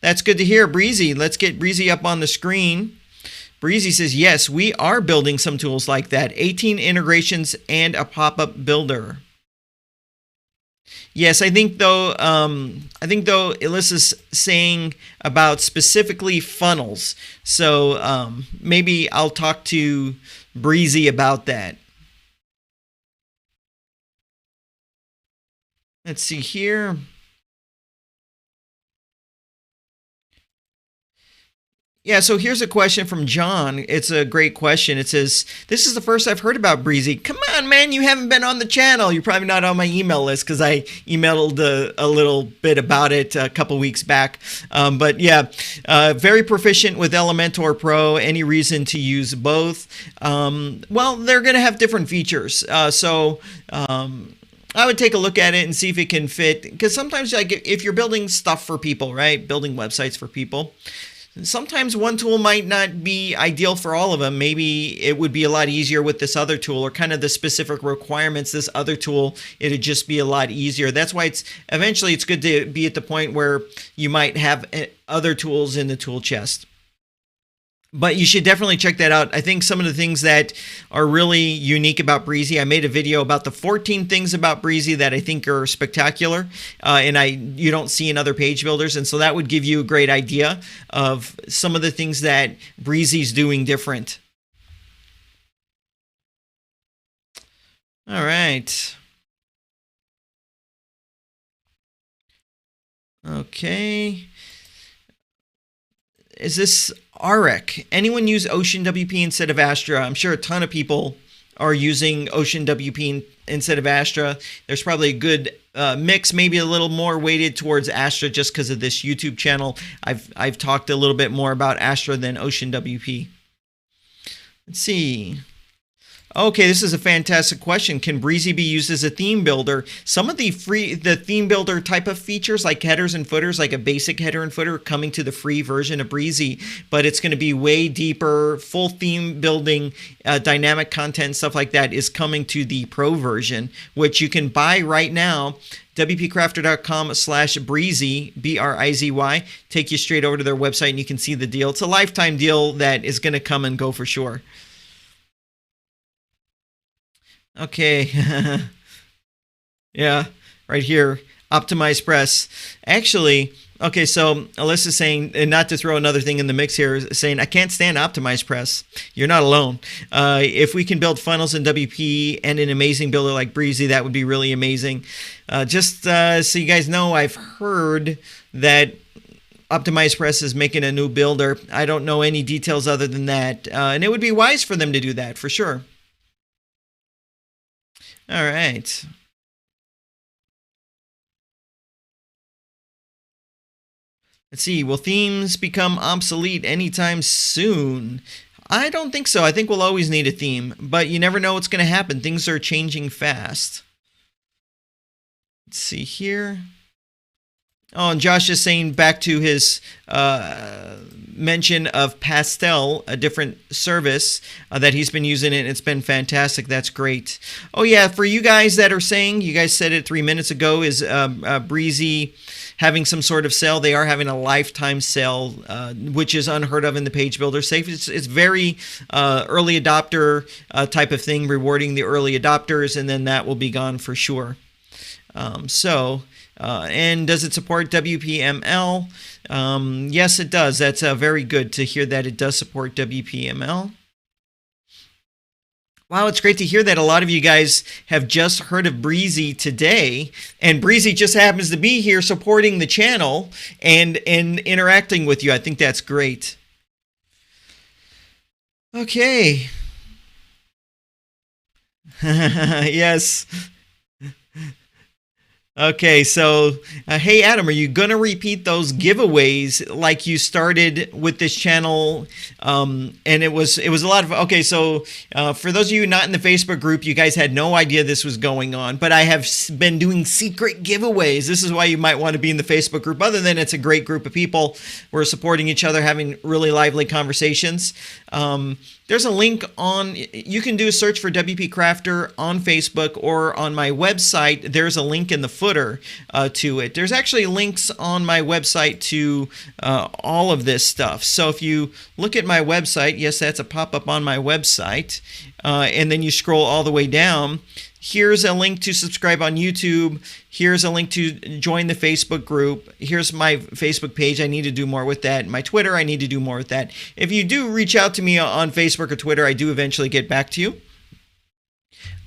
That's good to hear, Breezy. Let's get Breezy up on the screen. Breezy says, yes, we are building some tools like that. 18 integrations and a pop-up builder. Yes, I think though Alyssa's saying about specifically funnels. So maybe I'll talk to Breezy about that. Let's see here. Yeah, so here's a question from John. It's a great question. It says, this is the first I've heard about Breezy. Come on, man, you haven't been on the channel. You're probably not on my email list because I emailed a little bit about it a couple weeks back. But yeah, very proficient with Elementor Pro. Any reason to use both? Well, they're going to have different features. I would take a look at it and see if it can fit. Because sometimes, like, if you're building stuff for people, right? Building websites for people. Sometimes one tool might not be ideal for all of them. Maybe it would be a lot easier with this other tool, or kind of the specific requirements this other tool, it'd just be a lot easier. That's why eventually it's good to be at the point where you might have other tools in the tool chest. But you should definitely check that out. I think some of the things that are really unique about Breezy, I made a video about the 14 things about Breezy that I think are spectacular, and you don't see in other page builders. And so that would give you a great idea of some of the things that Breezy's doing different. All right. Okay. Is this REC? Anyone use Ocean WP instead of Astra? I'm sure a ton of people are using Ocean WP instead of Astra. There's probably a good mix, maybe a little more weighted towards Astra just because of this YouTube channel. I've talked a little bit more about Astra than Ocean WP. Let's see. Okay, this is a fantastic question. Can Breezy be used as a theme builder? Some of the theme builder type of features, like headers and footers, like a basic header and footer, coming to the free version of Breezy, but it's going to be way deeper. Full theme building, dynamic content, stuff like that is coming to the pro version, which you can buy right now. WPCrafter.com/Breezy, BRIZY, take you straight over to their website and you can see the deal. It's a lifetime deal that is going to come and go for sure. Okay, yeah, right here, Optimize Press. Actually, okay, so Alyssa's saying, and not to throw another thing in the mix here, saying, I can't stand Optimize Press. You're not alone. If we can build funnels in WP and an amazing builder like Breezy, that would be really amazing. Just so you guys know, I've heard that Optimize Press is making a new builder. I don't know any details other than that, and it would be wise for them to do that, for sure. All right. Let's see. Will themes become obsolete anytime soon? I don't think so. I think we'll always need a theme, but you never know what's going to happen. Things are changing fast. Let's see here. Oh, and Josh is saying back to his mention of Pastel, a different service that he's been using it. It's been fantastic. That's great. Oh, yeah, for you guys that are saying, you guys said it 3 minutes ago, is Breezy having some sort of sale? They are having a lifetime sale, which is unheard of in the page builder safe. It's very early adopter type of thing, rewarding the early adopters, and then that will be gone for sure. And does it support WPML? Yes, it does. That's very good to hear that it does support WPML. Wow, it's great to hear that a lot of you guys have just heard of Breezy today, and Breezy just happens to be here supporting the channel and interacting with you. I think that's great. Okay. Yes. Okay, so hey Adam, are you gonna repeat those giveaways like you started with this channel? And it was a lot of, okay, so for those of you not in the Facebook group, you guys had no idea this was going on, but I have been doing secret giveaways. This is why you might want to be in the Facebook group. Other than it's a great group of people, we're supporting each other, having really lively conversations. There's a link on, you can do a search for WP Crafter on Facebook or on my website. There's a link in the footer to it. There's actually links on my website to all of this stuff. So if you look at my website, yes, that's a pop-up on my website, and then you scroll all the way down, here's a link to subscribe on YouTube. Here's a link to join the Facebook group. Here's my Facebook page. I need to do more with that. My Twitter, I need to do more with that. If you do reach out to me on Facebook or Twitter, I do eventually get back to you.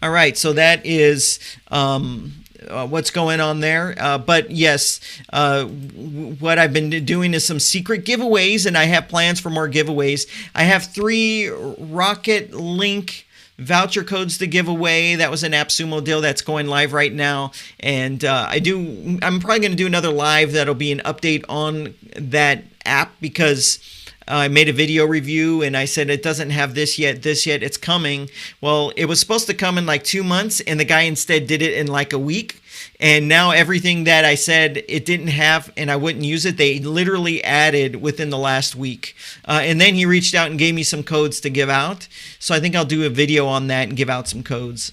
All right, so that is what's going on there. But yes, what I've been doing is some secret giveaways, and I have plans for more giveaways. I have 3 Rocket Link voucher codes to give away. That was an AppSumo deal that's going live right now, and I'm probably going to do another live that'll be an update on that app, because I made a video review and I said it doesn't have this yet, it's coming. Well, it was supposed to come in like 2 months, and the guy instead did it in like a week. And now everything that I said it didn't have and I wouldn't use it, they literally added within the last week. And then he reached out and gave me some codes to give out. So I think I'll do a video on that and give out some codes.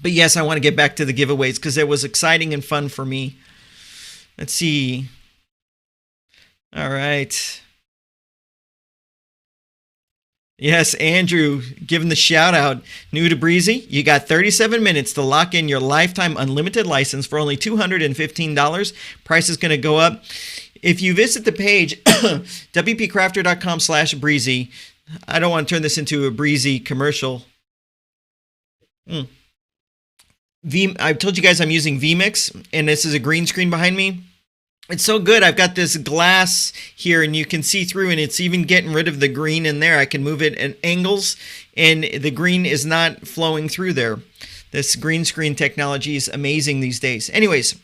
But yes, I want to get back to the giveaways because it was exciting and fun for me. Let's see. All right. Yes, Andrew, giving the shout out. New to Breezy, you got 37 minutes to lock in your lifetime unlimited license for only $215. Price is going to go up. If you visit the page, WPCrafter.com/Breezy, I don't want to turn this into a Breezy commercial. I told you guys I'm using vMix, and this is a green screen behind me. It's so good. I've got this glass here and you can see through, and it's even getting rid of the green in there. I can move it at angles and the green is not flowing through there. This green screen technology is amazing these days. Anyways,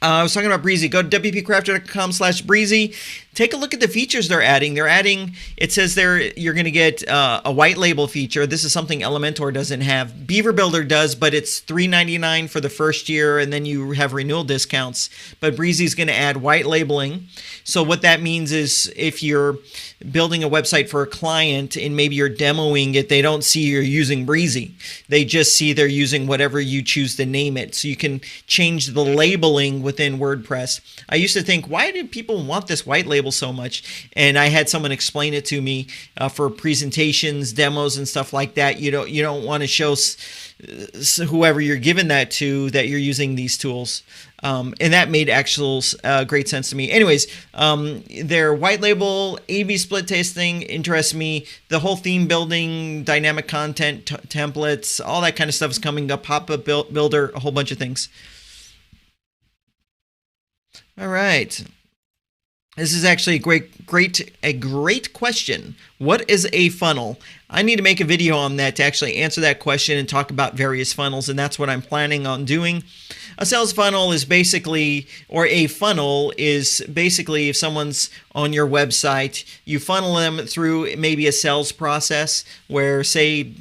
I was talking about Breezy. Go to WPCrafter.com/Breezy. Take a look at the features they're adding. It says there you're going to get a white label feature. This is something Elementor doesn't have. Beaver Builder does, but it's $3.99 for the first year, and then you have renewal discounts. But Breezy's going to add white labeling. So what that means is if you're building a website for a client and maybe you're demoing it, they don't see you're using Breezy. They just see they're using whatever you choose to name it. So you can change the labeling within WordPress. I used to think, why do people want this white label so much? And I had someone explain it to me for presentations, demos, and stuff like that. You don't want to show whoever you're giving that to that you're using these tools. And that made actual great sense to me. Anyways, their white label, A/B split testing interests me. The whole theme building, dynamic content, templates, all that kind of stuff is coming up. Pop-up builder, a whole bunch of things. All right. This is actually a great question. What is a funnel? I need to make a video on that to actually answer that question and talk about various funnels, and that's what I'm planning on doing. A sales funnel is basically, or a funnel is basically if someone's on your website, you funnel them through maybe a sales process where, say,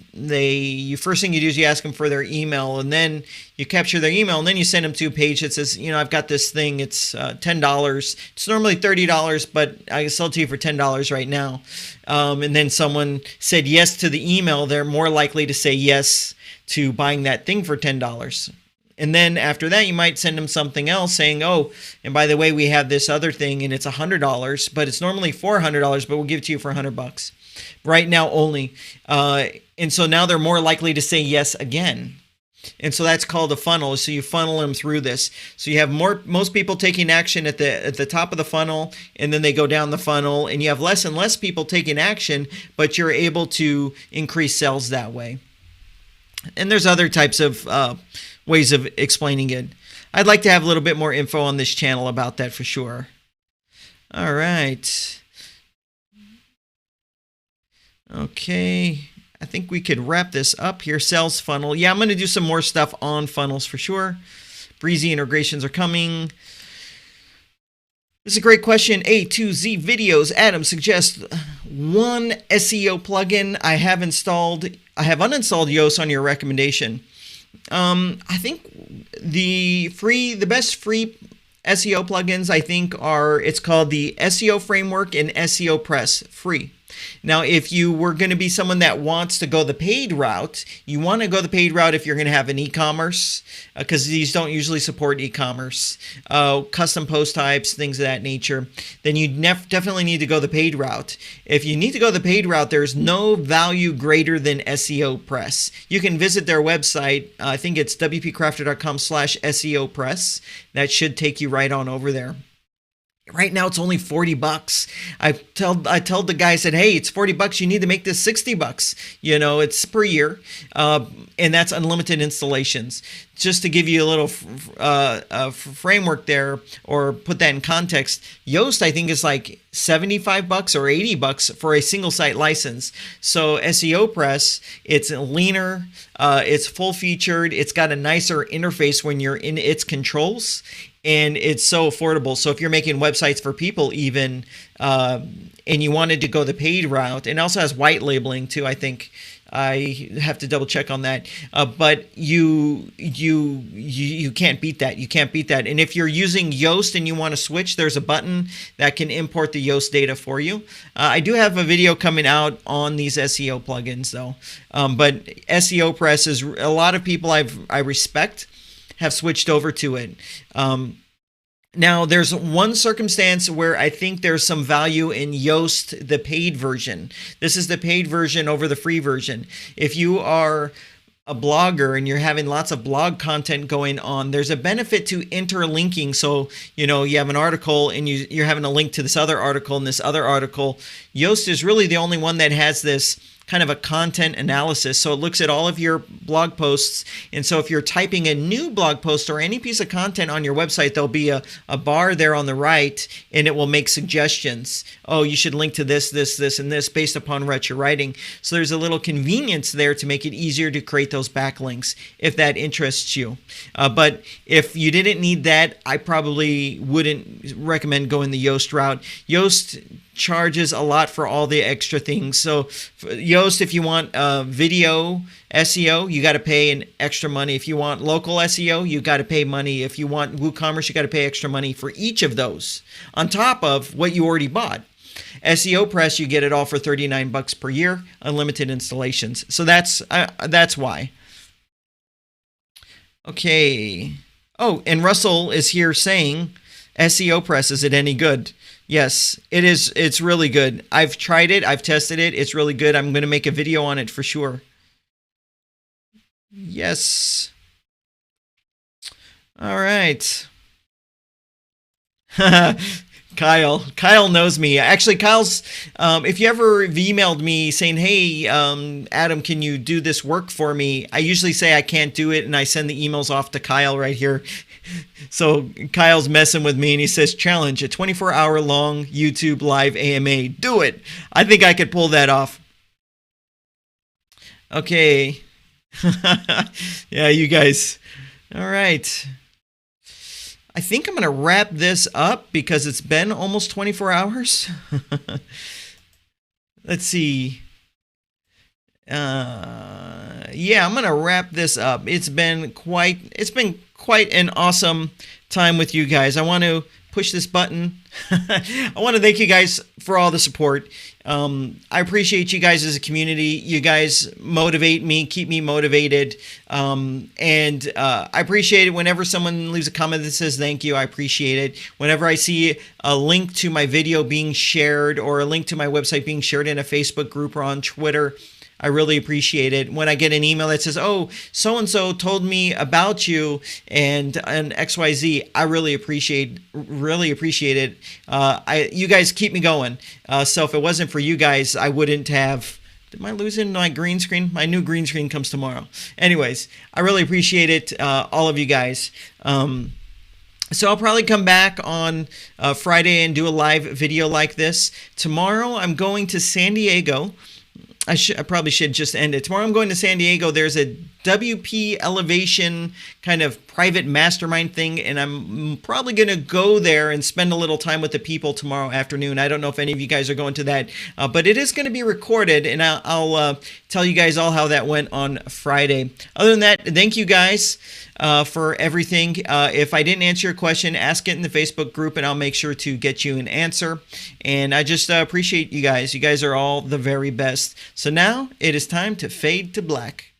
first thing you do is you ask them for their email, and then you capture their email, and then you send them to a page that says, I've got this thing, it's $10. It's normally $30, but I can sell it to you for $10 right now. And then someone said yes to the email, they're more likely to say yes to buying that thing for $10. And then after that, you might send them something else saying, oh, and by the way, we have this other thing and it's $100, but it's normally $400, but we'll give it to you for $100 right now only. And so now they're more likely to say yes again. And so that's called a funnel. So you funnel them through this. So you have most people taking action at the top of the funnel, and then they go down the funnel, and you have less and less people taking action, but you're able to increase sales that way. And there's other types of ways of explaining it. I'd like to have a little bit more info on this channel about that for sure. All right. Okay. I think we could wrap this up here. Sales funnel. Yeah, I'm going to do some more stuff on funnels for sure. Breezy integrations are coming. This is a great question. A to Z videos. Adam suggests one SEO plugin. I have uninstalled Yoast on your recommendation. I think the best free SEO plugins I think it's called the SEO Framework and SEO Press, free. Now, if you were going to be someone that wants to go the paid route, you want to go the paid route if you're going to have an e-commerce, because these don't usually support e-commerce, custom post types, things of that nature, then you definitely need to go the paid route. If you need to go the paid route, there's no value greater than SEO Press. You can visit their website. I think it's WPCrafter.com/SEO Press. That should take you right on over there. Right now, it's only $40. I told the guy, I said, hey, it's $40. You need to make this $60. It's per year. And that's unlimited installations. Just to give you a little framework there, or put that in context, Yoast, I think, is like $75 or $80 for a single site license. So SEO Press, it's leaner, it's full featured, it's got a nicer interface when you're in its controls, and it's so affordable. So if you're making websites for people even, and you wanted to go the paid route, and also has white labeling too, I think, I have to double check on that. But you can't beat that. You can't beat that. And if you're using Yoast and you want to switch, there's a button that can import the Yoast data for you. I do have a video coming out on these SEO plugins though. But SEO Press is a lot of people I respect have switched over to it. Now, there's one circumstance where I think there's some value in Yoast, the paid version. This is the paid version over the free version. If you are a blogger and you're having lots of blog content going on, there's a benefit to interlinking. So, you have an article and you're having a link to this other article and this other article. Yoast is really the only one that has this kind of a content analysis. So it looks at all of your blog posts. And so if you're typing a new blog post or any piece of content on your website, there'll be a bar there on the right, and it will make suggestions. Oh, you should link to this, this, this, and this based upon what you're writing. So there's a little convenience there to make it easier to create those backlinks if that interests you. But if you didn't need that, I probably wouldn't recommend going the Yoast route. Yoast charges a lot for all the extra things. So Yoast, if you want video SEO, you got to pay an extra money. If you want local SEO, you got to pay money. If you want WooCommerce, you got to pay extra money for each of those on top of what you already bought. SEO Press, you get it all for $39 per year, unlimited installations. So that's why. Okay. Oh, and Russell is here saying, SEO Press, is it any good? Yes, it is. It's really good. I've tried it. I've tested it. It's really good. I'm going to make a video on it for sure. Yes. All right. Kyle knows me. Actually, Kyle's, if you ever emailed me saying, hey, Adam, can you do this work for me? I usually say I can't do it, and I send the emails off to Kyle right here. So Kyle's messing with me, and he says, challenge, a 24-hour long YouTube live AMA. Do it. I think I could pull that off. Okay. Yeah, you guys. All right. I think I'm going to wrap this up because it's been almost 24 hours. Let's see. Yeah, I'm going to wrap this up. It's been quite an awesome time with you guys. I want to push this button. I want to thank you guys for all the support. I appreciate you guys as a community. You guys motivate me, keep me motivated. And I appreciate it whenever someone leaves a comment that says thank you. I appreciate it. Whenever I see a link to my video being shared or a link to my website being shared in a Facebook group or on Twitter, I really appreciate it. When I get an email that says, oh, so-and-so told me about you and XYZ, I really appreciate it. You guys keep me going. So if it wasn't for you guys, I wouldn't have... Am I losing my green screen? My new green screen comes tomorrow. Anyways, I really appreciate it, all of you guys. So I'll probably come back on Friday and do a live video like this. Tomorrow I'm going to San Diego. I probably should just end it. Tomorrow I'm going to San Diego. There's a WP Elevation kind of private mastermind thing, and I'm probably going to go there and spend a little time with the people tomorrow afternoon. I don't know if any of you guys are going to that, but it is going to be recorded, and I'll tell you guys all how that went on Friday. Other than that, thank you guys for everything. If I didn't answer your question, ask it in the Facebook group, and I'll make sure to get you an answer. And I just appreciate you guys. You guys are all the very best. So now it is time to fade to black.